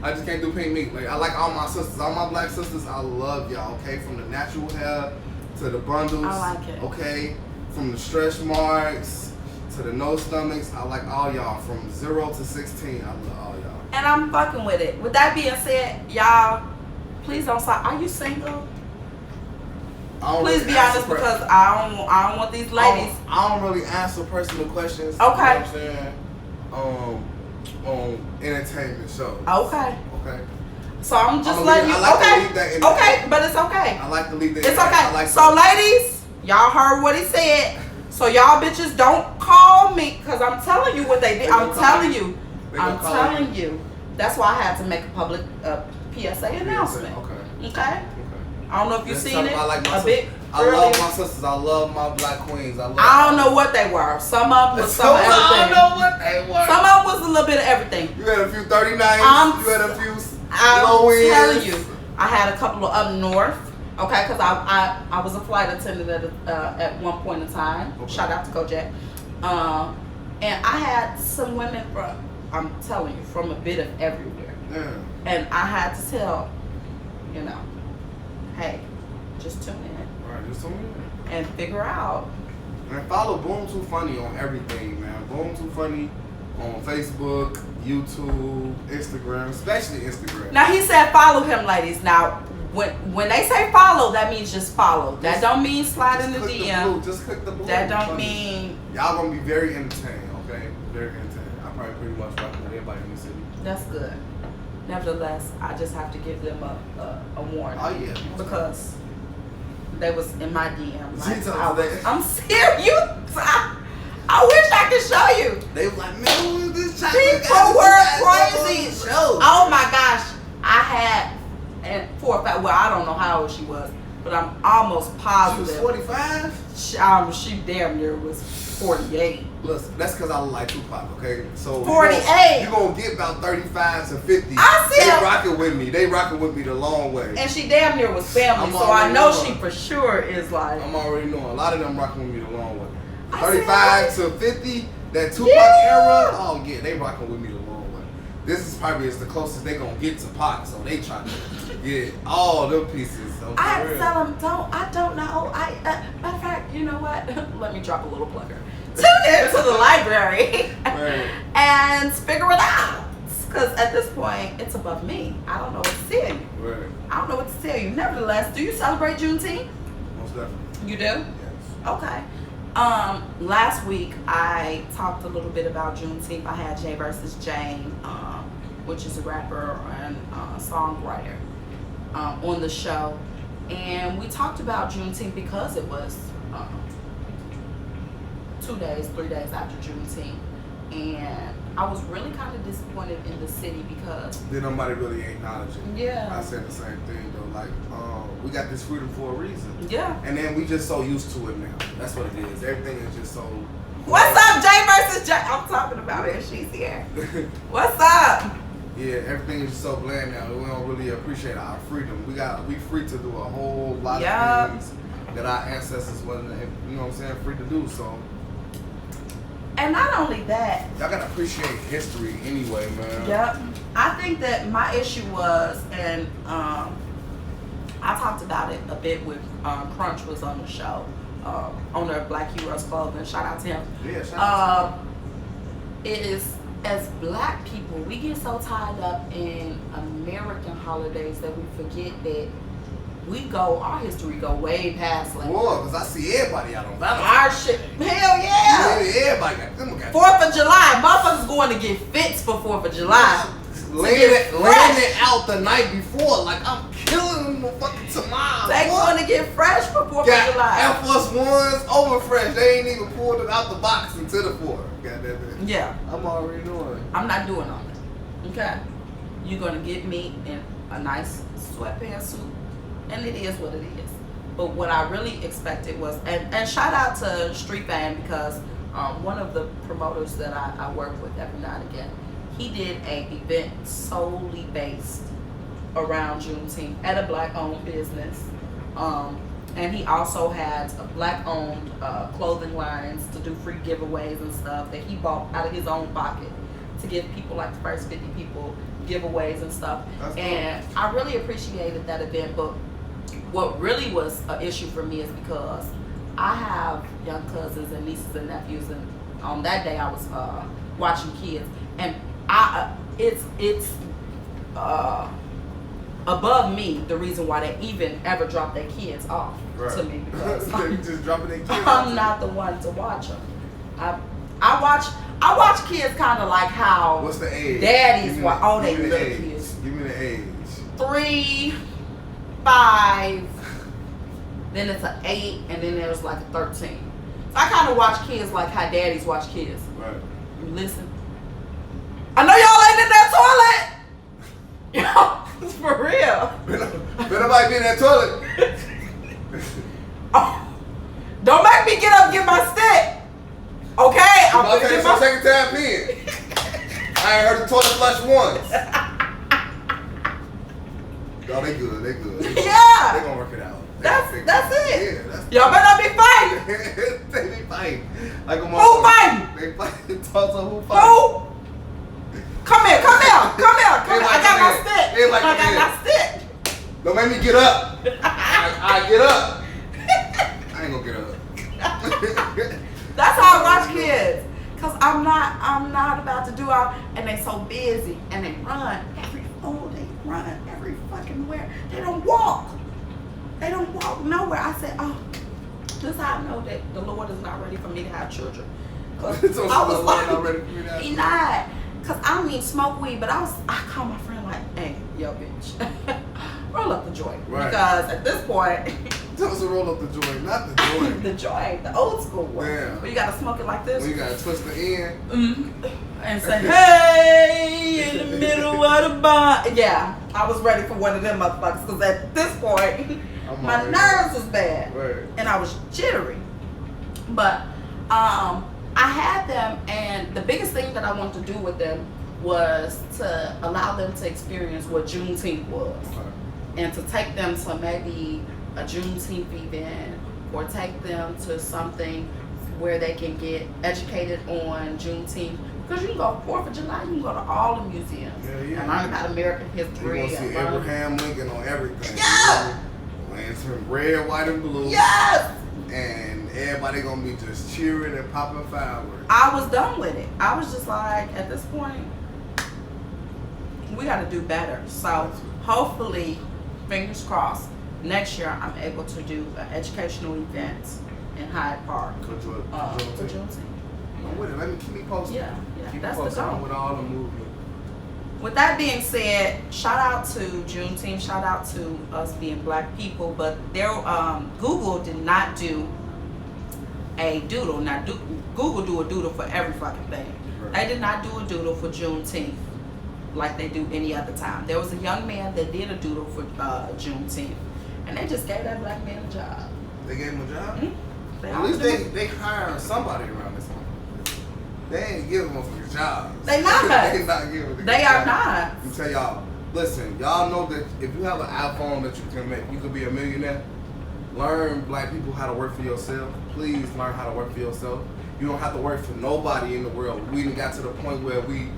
I just can't do pink meat. Like, I like all my sisters, all my black sisters. I love y'all. Okay, from the natural hair to the bundles. I like it. Okay, from the stretch marks to the no stomachs. I like all y'all. From 0 to 16, I love all y'all. And I'm fucking with it. With that being said, y'all, please don't stop. Are you single? Please be honest because I don't want these ladies. I don't really answer personal questions. Okay. You know what I'm saying? On entertainment shows. Okay. Okay. So I'm just letting you. Okay, but it's okay. I like to leave that. It's okay. So ladies, y'all heard what he said. So y'all bitches don't call me because I'm telling you what they did. I'm telling you. That's why I had to make a public PSA announcement. Okay. I don't know if you've seen it. I like my a bit. I love my sisters. I love my black queens. I don't know what they were. Some of them was some of everything. I don't know what they were. Some of them was a little bit of everything. You had a few 39s. You had a few low ends. I'm telling you. I had a couple of up north. Okay, because I was a flight attendant at one point in time. Okay. Shout out to Kojak. And I had some women from, I'm telling you, from a bit of everywhere. Yeah. And I had to tell, hey, just tune in. Alright, just tune in. And figure out. And follow Boom2Funny on everything, man. Boom2Funny on Facebook, YouTube, Instagram, especially Instagram. Now he said follow him, ladies. Now when they say follow, that means just follow. That don't mean slide in the DM. Just click the blue. That don't mean y'all gonna be very entertained, okay? Very entertained. I probably pretty much rock with everybody in the city. That's good. Nevertheless, I just have to give them a warning. Oh yeah. Because they was in my DM. Like, I'm serious. I wish I could show you. They was like, man, who is this child? People were crazy. Oh my gosh. I had, and 4 or 5, well, I don't know how old she was, but I'm almost positive. She was 45? She damn near was 48. Listen, that's because I look like Tupac, okay? So 48. You're going to get about 35 to 50. I see They rocking with me. They rocking with me the long way. And she damn near was family, so I know she for sure is like. I'm already knowing. A lot of them rocking with me the long way. 35 to 50, that Tupac era, oh yeah, they rocking with me the long way. This is probably the closest they gonna get to Pac, so they trying to get all them pieces. So I had to tell them, I don't know. Matter of fact, you know what? Let me drop a little plugger. Tune in to the library and figure it out. because at this point, it's above me. I don't know what to tell you. Right. I don't know what to tell you. Nevertheless, do you celebrate Juneteenth? Most definitely. You do? Yes. Okay. Last week I talked a little bit about Juneteenth. I had Jay versus Jane, which is a rapper and songwriter, on the show, and we talked about Juneteenth because it was 3 days after Juneteenth, and I was really kind of disappointed in the city because Did nobody really acknowledge it? Yeah. I said the same thing though. Like, we got this freedom for a reason. yeah. And then we just so used to it now. That's what it is. Everything is just so. What's up, Jay versus Jay? I'm talking about it. She's here. What's up? Yeah, everything is just so bland now. We don't really appreciate our freedom. We free to do a whole lot Yup. of things that our ancestors wasn't, you know what I'm saying, free to do. So And not only that, y'all gotta appreciate history anyway, man. yep. I think that my issue was, and I talked about it a bit with Crunch was on the show, owner of Black Heroes Clothing. Shout out to him. Yeah, shout out Is as Black people, we get so tied up in American holidays that we forget that our history go way past like Boy, because I see everybody out on Valentine's. our shit. Hell yeah! Everybody got them guys. 4th of July, motherfuckers going to get fits for 4th of July. Landing out the night before, like I'm killing them fucking tomorrow. They going to get fresh for 4th of Got July. Air Force Ones over fresh. They ain't even pulled it out the box until the 4th. Got that. Yeah, I'm already knowing. I'm not doing all that. Okay, you're gonna get me in a nice sweatpants suit, and it is what it is. But what I really expected was, and shout out to Street Fan because one of the promoters that I work with every now and again, he did an event solely based around Juneteenth at a Black-owned business. And he also had a Black-owned clothing lines to do free giveaways and stuff that he bought out of his own pocket to give people, like the first 50 people, giveaways and stuff. That's And I really appreciated that event. But what really was an issue for me is because I have young cousins and nieces and nephews, and on that day I was watching kids, and it's above me the reason why they even ever drop their kids off to me because They just dropping their kids I'm off. not the one to watch them. I watch kids kind of like how What's the age? daddies Give me watch. the- Oh, they give me the little age. kids. Give me the age. 3, 5, then it's an 8, and then there's like a 13. So I kind of watch kids like how daddies watch kids. Right. You listen. I know y'all ain't in that toilet. Yo, it's for real. Better nobody be in that toilet. Oh, don't make me get up and get my stick. Okay, I'm Okay, gonna get so my second time peeing. I ain't heard the toilet flush once. Oh, they good. They good. They Yeah. gonna work it out. That's it. Yeah, that's Y'all better not be fighting. they be fighting. Like a Who motherfucker. fighting? They fighting. Talk to who fighting. Who? Come here. I Everybody got my come in. stick. Everybody I got come my stick. Don't make me get up. I get up. I ain't gonna get up. That's how I watch kids. Cause I'm not about to do all, and they so busy, and they run every fucking where. They don't walk nowhere. I said, oh, this is how I know that the Lord is not ready for me to have children. Cause So I was the Lord like, not ready for me to have he children. not. Cause I don't even smoke weed, but I called my friend like, hey, yo, bitch, roll up the joint. Right. Because at this point, Tell us to roll up the joint, not the joint. the joint, the old school one, Yeah. where you gotta smoke it like this. When you gotta twist the end. And say, hey, in the middle of the bar. Yeah, I was ready for one of them motherfuckers because at this point, my already- nerves was bad. Right. And I was jittery. But I had them, and the biggest thing that I wanted to do with them was to allow them to experience what Juneteenth was. And to take them to maybe a Juneteenth event or take them to something where they can get educated on Juneteenth. Because you can go 4th of July, you can go to all the museums Yeah. and learn about American You history. gonna see and learn- Abraham Lincoln on everything. Yeah. Lantern red, white, and blue. Yes! And everybody gonna be just cheering and popping fireworks. I was done with it. I was just like, at this point, we got to do better. So hopefully, fingers crossed, next year I'm able to do an educational event in Hyde Park For for Juneteenth. I'm with it. Let me keep me posted. Yeah, Keep me that's the posted. goal. I'm with all the movement. With that being said, shout out to Juneteenth, shout out to us being black people, but Google did not do a doodle. Now, Google do a doodle for every fucking thing. Right. They did not do a doodle for Juneteenth like they do any other time. There was a young man that did a doodle for Juneteenth, and they just gave that black man a job. They gave him a job? Mm-hmm. At least they hiring somebody around this one. They ain't giving them for jobs. They not. They not giving them. They are not. Let me tell y'all, listen, y'all know that if you have an iPhone that you can make, you could be a millionaire. Learn black people how to work for yourself. Please learn how to work for yourself. You don't have to work for nobody in the world. We even got to the point where we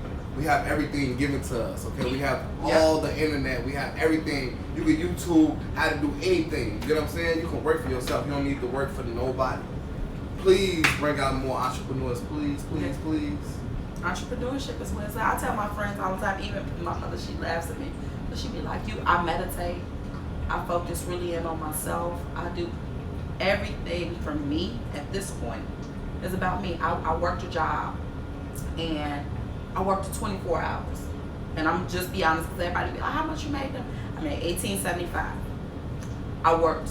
have everything given to us, okay? We have all the internet. We have everything. You can YouTube how to do anything. You get what I'm saying? You can work for yourself. You don't need to work for nobody. Please bring out more entrepreneurs. Please, please, please. Entrepreneurship is what it's like. I tell my friends all the time, even my mother, she laughs at me. But she be like, I meditate. I focus really in on myself. I do everything for me at this point. It's about me. I worked a job and I worked 24 hours. And I'm just be honest because everybody be like, how much you made them? I made $18.75. I worked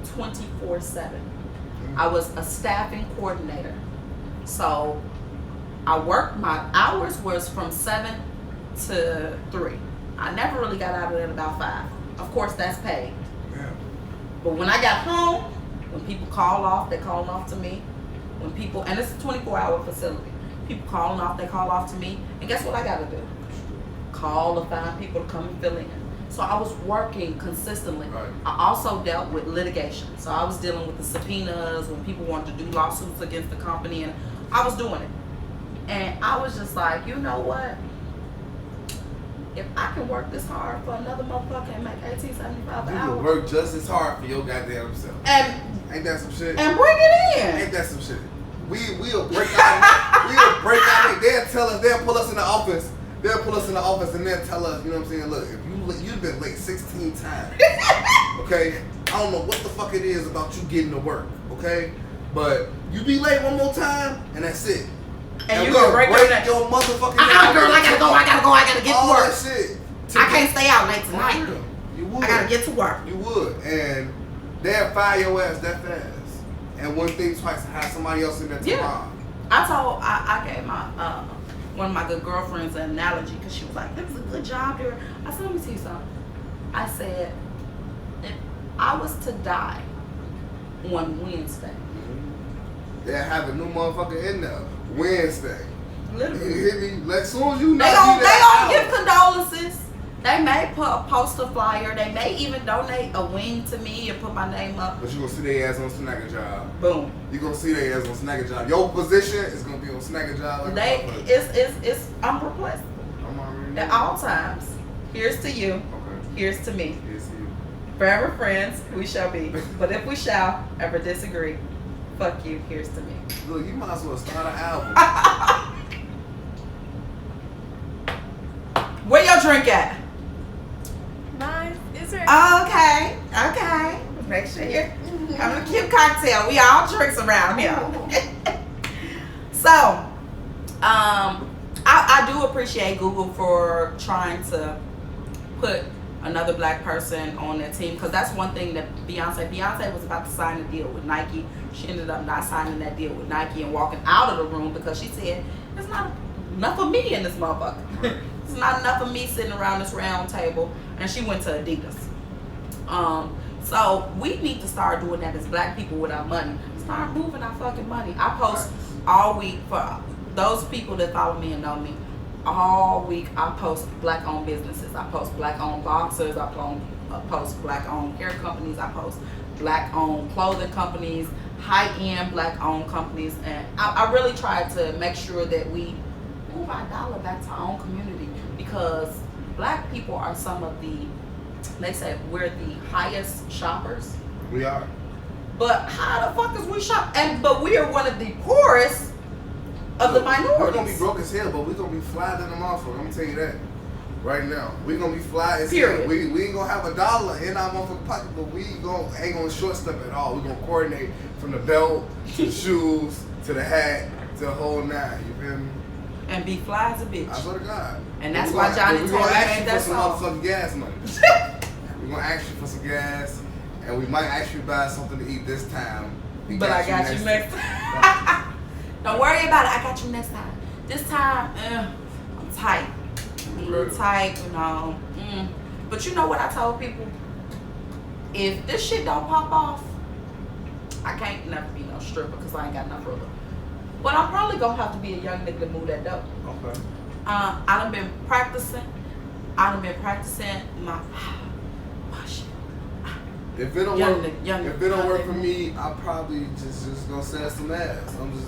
24/7. I was a staffing coordinator. So I worked, my hours was from 7 to 3. I never really got out of it about 5. Of course, that's paid. Yeah. But when I got home, when people call off, they're calling off to me. When people, and it's a 24-hour facility. People calling off, they call off to me. And guess what I got to do? Call to find people to come and fill in. So I was working consistently. Right. I also dealt with litigation. So I was dealing with the subpoenas when people wanted to do lawsuits against the company, and I was doing it. And I was just like, you know what? If I can work this hard for another motherfucker and make $18.75 an You hour, can work just as hard for your goddamn self. and Ain't that some shit? bring it in. Ain't that some shit? We'll break out. We'll break out. They'll tell us. They'll pull us in the office. They'll pull us in the office and they'll tell us. You know what I'm saying? Look, if you've been late 16 times. Okay. I don't know what the fuck it is about you getting to work. Okay. But you be late one more time and that's it. And you gonna break your motherfucking. girl, I gotta get to all work. that shit. I can't stay out late tonight. You would. I gotta get to work. You would, and they'll fire your ass that fast. And one thing twice, have somebody else in there tomorrow. I gave my one of my good girlfriends an analogy because she was like, "It was a good job there." I said, "Let me tell you something." I said, "If I was to die on Wednesday, They'll have a new motherfucker in there Wednesday. literally, You hear me? Like, soon as you they gonna give condolences. They may put a poster flyer. They may even donate a wing to me and put my name up. But you gonna see their ass on Snagger Job. Boom. You gonna see their ass on Snagger Job. Your position is gonna be on Snagger Job. Like It's I'm replaceable I'm already at all times. Here's to you. Okay. Here's to me. Here's to you. Forever friends, we shall be. But if we shall ever disagree, fuck you. Here's to me. Look, you might as well start an album. Where your drink at? Mine is right. Okay. Make sure you're having a cute cocktail. We all drinks around here. So, I do appreciate Google for trying to put another black person on their team, because that's one thing that Beyonce was about to sign a deal with Nike. She ended up not signing that deal with Nike and walking out of the room because she said, "It's not enough of me in this motherfucker. It's not enough of me sitting around this round table." And she went to Adidas. So we need to start doing that as black people with our money. Start moving our fucking money. I post all week for those people that follow me and know me. All week I post black owned businesses. I post black owned boxers. I post black owned hair companies. I post black owned clothing companies, high end black owned companies. And I really try to make sure that we move our dollar back to our own community, because black people are some of the, they say we're the highest shoppers. We are. But how the fuck is we shop? But we are one of the poorest of the minorities. We're gonna be broke as hell, but we're gonna be fly than the motherfucker. I'm gonna tell you that. Right now, we gonna be fly as Period. hell. We ain't gonna have $1 in our motherfucking pocket, but we ain't gonna short step at all. We gonna coordinate from the belt to the shoes to the hat to the whole nine. You feel me? And be fly as a I bitch. swear to God. And that's why Johnny we Taylor gonna ask made you that for some song. motherfucking gas money. We gonna ask you for some gas, and we might actually buy something to eat this time. We But I got you next time. Don't worry about it. I got you next time. This time, I'm tight. I'm a little tight, you know. But you know what I told people? If this shit don't pop off, I can't never be no stripper because I ain't got no brother. But I'm probably gonna have to be a young nigga to move that dope. Okay. I done been practicing. My shit. If it don't Young work, nigga, young if it don't nigga. work for me, I probably just gonna sell some ass. I'm just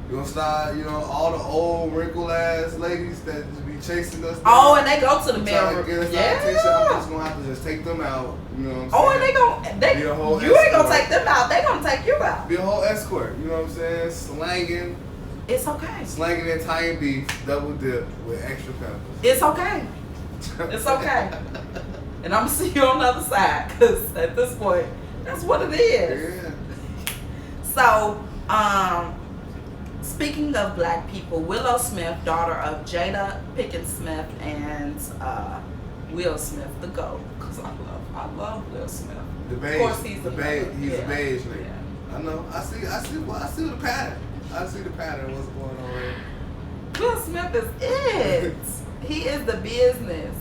gonna start, all the old wrinkled ass ladies that just be chasing us. Oh, and they go to the trying mirror. to get us our attention. I'm just gonna have to just take them out. You know what I'm saying? Oh, and Be a whole you ain't gonna escort. take them out. They gonna take you out. Be a whole escort. You know what I'm saying? Slanging It's okay. Italian beef, double dip with extra peppers. It's okay. It's okay. And I'm gonna see you on the other side, cause at this point, that's what it is. Yeah. So, speaking of black people, Willow Smith, daughter of Jada Pinkett Smith and Will Smith, the GOAT, cause I love Will Smith. The beige. Of course, he's the beige. He's a beige nigga. Yeah. I know. I see the pattern. I see the pattern. What's going on here? Will Smith is it. He is the business.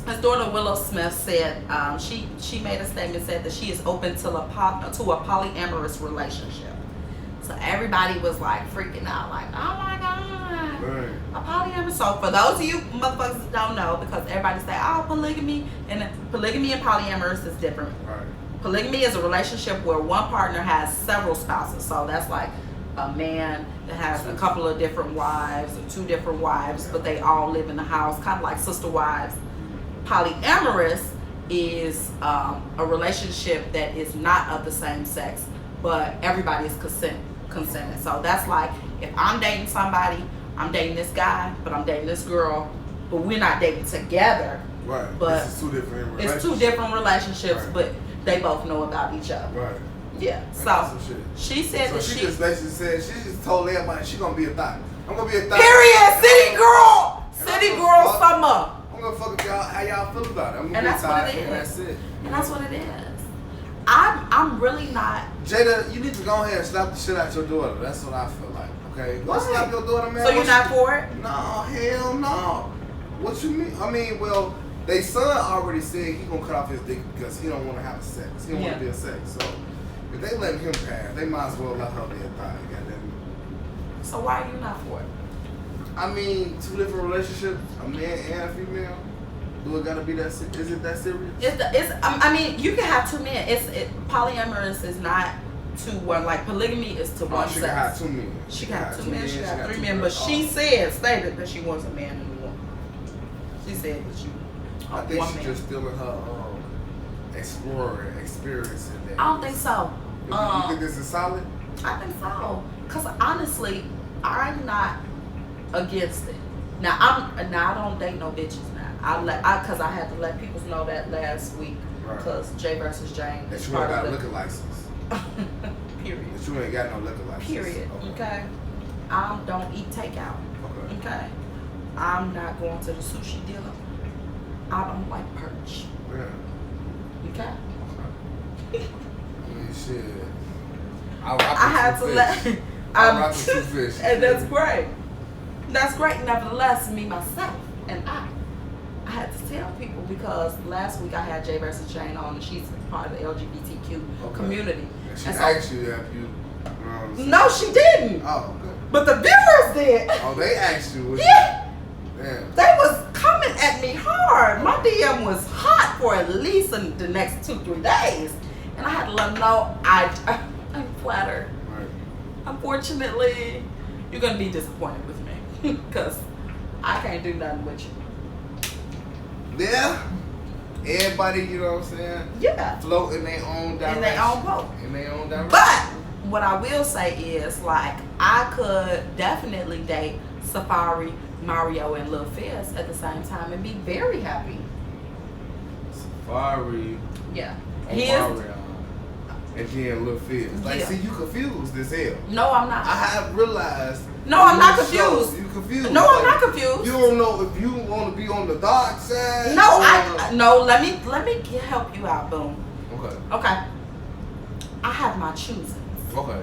His daughter Willow Smith said she made a statement, said that she is open to a polyamorous relationship. So everybody was like freaking out, like, oh my god, Right. a polyamorous. So for those of you motherfuckers that don't know, because everybody say, oh, polygamy and polyamorous is different. Right. Polygamy is a relationship where one partner has several spouses. So that's like a man that has a couple of different wives or 2 different wives, but they all live in the house, kind of like sister wives. Polyamorous is a relationship that is not of the same sex, but everybody is consenting. So that's like, if I'm dating somebody, I'm dating this guy, but I'm dating this girl, but we're not dating together. Right. But this is 2 different relationships. It's 2 different relationships, Right. but they both know about each other. Right. Yeah. That's So some shit. she said So that she just basically said, she just told everybody she gonna be a thot. I'm gonna be a thot. Period. City girl. And City I'm girl gonna summer. I'm gonna fuck with y'all, how y'all feel about it. I'm gonna And be that's a what thot, it and is. that's it. And that's what it is. I'm really not. Jada, you need to go ahead and slap the shit out your daughter. That's what I feel like. Okay? Go Why? slap your daughter, man. So you're What not she- for it? No, hell no. What you mean? I mean, well, they son already said he gonna cut off his dick because he don't want to have sex. He don't want Yeah. to be a sex. So if they let him pass, they might as well let her be a thot. Goddamn. So why are you not for it? I mean, 2 different relationships, a man and a female. Do it gotta be that? Is it that serious? I mean, you can have 2 men. Polyamorous is not 2-1. Like polygamy is to one She sex. can have 2 men. She can have 2 men. She can have 3 2 men. But she stated that she wants a man and a woman. She said that she. I think one she's man. just still in her exploring, experiencing that. I don't think so. You think this is solid? I think so. Cause honestly, I'm not against it. Now I don't date no bitches now. Cause I had to let people know that last week. Right. Cause Jay versus Jane That is you ain't part got a of liquor license. Period. That you ain't got no liquor license. Period. Okay. I don't eat takeout. Okay. Okay. I'm not going to the sushi dealer. I don't like perch. Yeah. Okay. I mean, shit. I had to let. I rock with 2 fish. And that's great. That's great. Nevertheless, me myself and I had to tell people because last week I had Jay versus Jane on, and she's part of the LGBTQ community. And she And so- asked you if you. No, she didn't. Oh, okay. But the viewers did. Oh, they asked you. Yeah. Damn. They was coming at me hard. My DM was hot for at least the next 2-3 days, and I had to let them know I'm flattered. Right. Unfortunately, you're gonna be disappointed with me because I can't do nothing with you. Yeah. Everybody, you know what I'm saying? Yeah, Float in their own direction. in their own boat. In their own direction. But what I will say is, like, I could definitely date Safari, Mario and Lil Fizz at the same time and be very happy. Safari. Yeah. On He is. Mario. And then Lil Fizz. Like, Yeah. see, you confused as hell. No, I'm not. I have realized. No, I'm not these shows, confused. You confused. No, I'm Like, not confused. You don't know if you want to be on the dark side. No, or- no. Let me help you out, Boom. Okay. Okay. I have my choosings. Okay.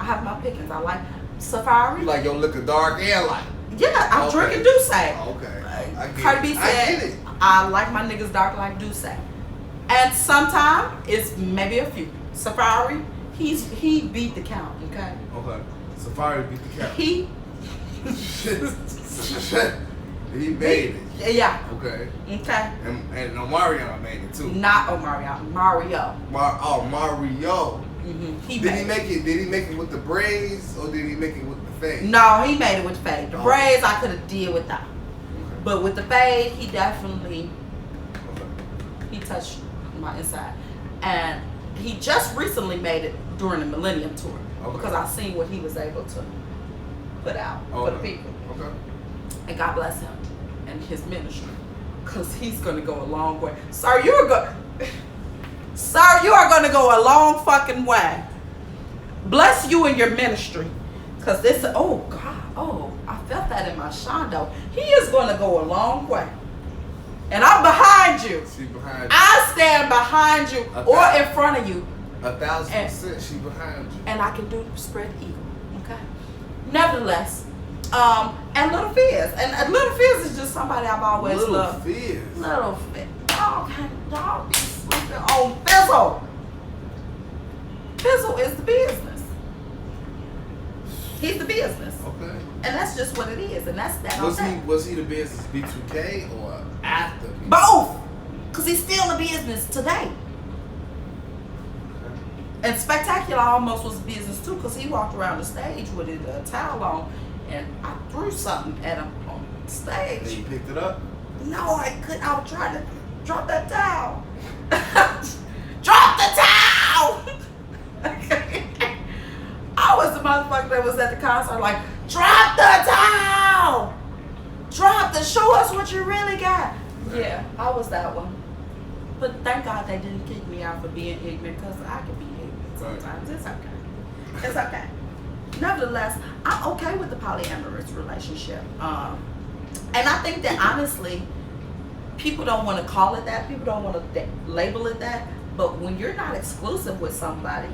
I have my pickings. I like Safari. You like your liquor dark and light. Yeah, I'm Okay. drinking Douce. Okay. I get Cardi B it. I get said, it. I like my niggas dark like Douce. And sometimes it's maybe a few. Safari, he beat the count, okay? Okay. Safari beat the count. He He made it. yeah, Okay. okay. And Mario made it too. Not Mario. Mario. Mario. He Did he made make it? Did he make it with the braids or did he make it with the fade? No, he made it with fade. The Oh. braids I could have did without. Okay. But with the fade, he definitely Okay. he touched my inside. And he just recently made it during the Millennium Tour. Okay. Because I seen what he was able to put out for the Okay. people. Okay. And God bless him and his ministry. Because he's going to go a long way. Sir, you are going to go a long fucking way. Bless you and your ministry. Because this, oh God, oh, I felt that in my shondo. He is going to go a long way. And I'm behind you. She behind you. I stand behind you Okay. or in front of you. 1,000% she behind you. And I can do spread eagle. Okay. Nevertheless, and Little Fizz. And Little Fizz is just somebody I've always Little loved. Fizz. Little Fizz. Dog be sleeping on Fizzle. Fizzle is the business. He's the business. Okay. And that's just what it is. And that's that on that. Was he the business B2K or after? B2K? Both. Because he's still the business today. Okay. And Spectacular almost was business too, because he walked around the stage with a towel on, and I threw something at him on stage. And you picked it up? No, I couldn't. I was trying to drop that towel. Drop the towel! I was the motherfucker that was at the concert like, drop the towel! Show us what you really got. Yeah, I was that one. But thank God they didn't kick me out for being ignorant, because I can be ignorant sometimes. It's okay. It's okay. Nevertheless, I'm okay with the polyamorous relationship. And I think that honestly, people don't want to call it that. People don't want to label it that. But when you're not exclusive with somebody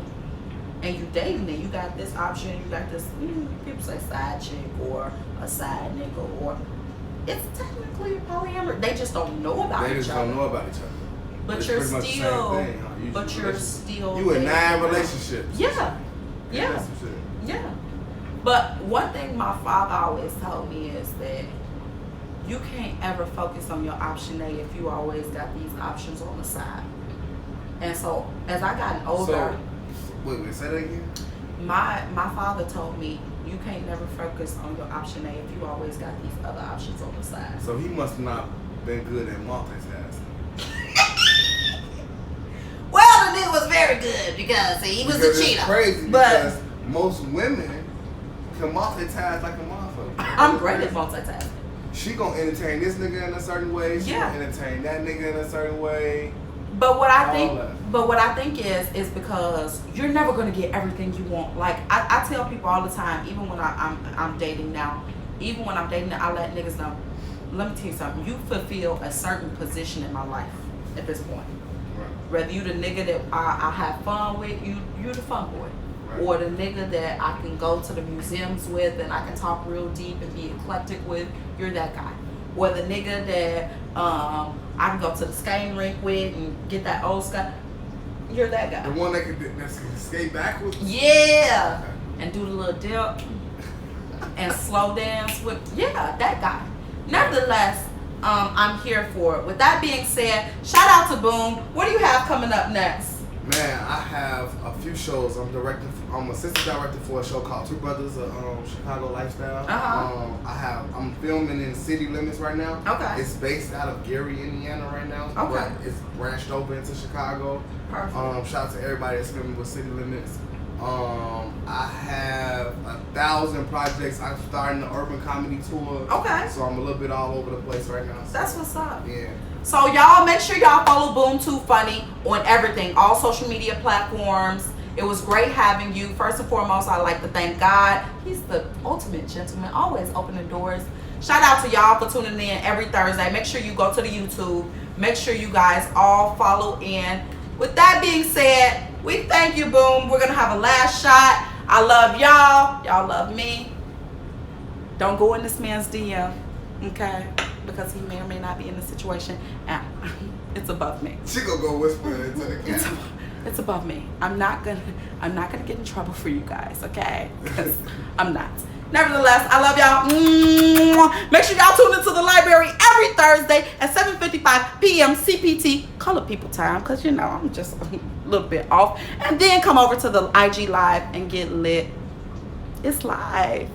and you dating and you got this option, you got this, people say side chick or a side nigga, or it's technically a polyamorous. They just don't know about They each just other. don't know about each other. But It's you're pretty much the same still, thing, huh? You but just you're relationship. still. You in dating 9 around. relationships. Yeah. Yeah. That's some shit. Yeah. But one thing my father always told me is that you can't ever focus on your option A if you always got these options on the side. And so as I got older, Wait, say that again? my father told me you can't never focus on your option A if you always got these other options on the side. So he must not been good at multitasking. Well, the nigga was very good because he was Because a it's cheater. crazy But because most women can multitask like a motherfucker. I'm great at multitasking. She gonna entertain this nigga in a certain way. She Yeah. gonna entertain that nigga in a certain way. But what I All think, that. is because you're never gonna get everything you want. Like I tell people all the time, even when I'm dating now, I let niggas know. Let me tell you something. You fulfill a certain position in my life at this point. Right. Whether you the nigga that I have fun with, you the fun boy. Right. Or the nigga that I can go to the museums with and I can talk real deep and be eclectic with, you're that guy. Or the nigga that I can go to the skating rink with and get that old sky, you're that guy. The one that can skate backwards? Yeah. And do the little dip and slow dance with, yeah, that guy. Nevertheless, I'm here for it. With that being said, shout out to Boom. What do you have coming up next? Man, I have a few shows. I'm assistant director for a show called Two Brothers, Chicago Lifestyle. Uh-huh. I'm filming in City Limits right now. Okay. It's based out of Gary, Indiana right now. Okay. But it's branched over into Chicago. Perfect. Shout out to everybody that's filming with City Limits. I have 1,000 projects. I'm starting the urban comedy tour. Okay. So I'm a little bit all over the place right now. So, That's what's up. yeah. So y'all make sure y'all follow Boom2Funny on everything, all social media platforms. It was great having you. First and foremost, I'd like to thank God. He's the ultimate gentleman, always opening doors. Shout out to y'all for tuning in every Thursday. Make sure you go to the YouTube. Make sure you guys all follow in. With that being said, we thank you, Boom. We're going to have a last shot. I love y'all. Y'all love me. Don't go in this man's DM, okay? Because he may or may not be in the situation. And it's above me. She gonna go whisper into the camera. It's above me. I'm not gonna get in trouble for you guys, okay? Because I'm not. Nevertheless, I love y'all. Make sure y'all tune into the library every Thursday at 7:55 p.m. CPT, Color People time, because you know I'm just a little bit off. And then come over to the IG Live and get lit. It's live.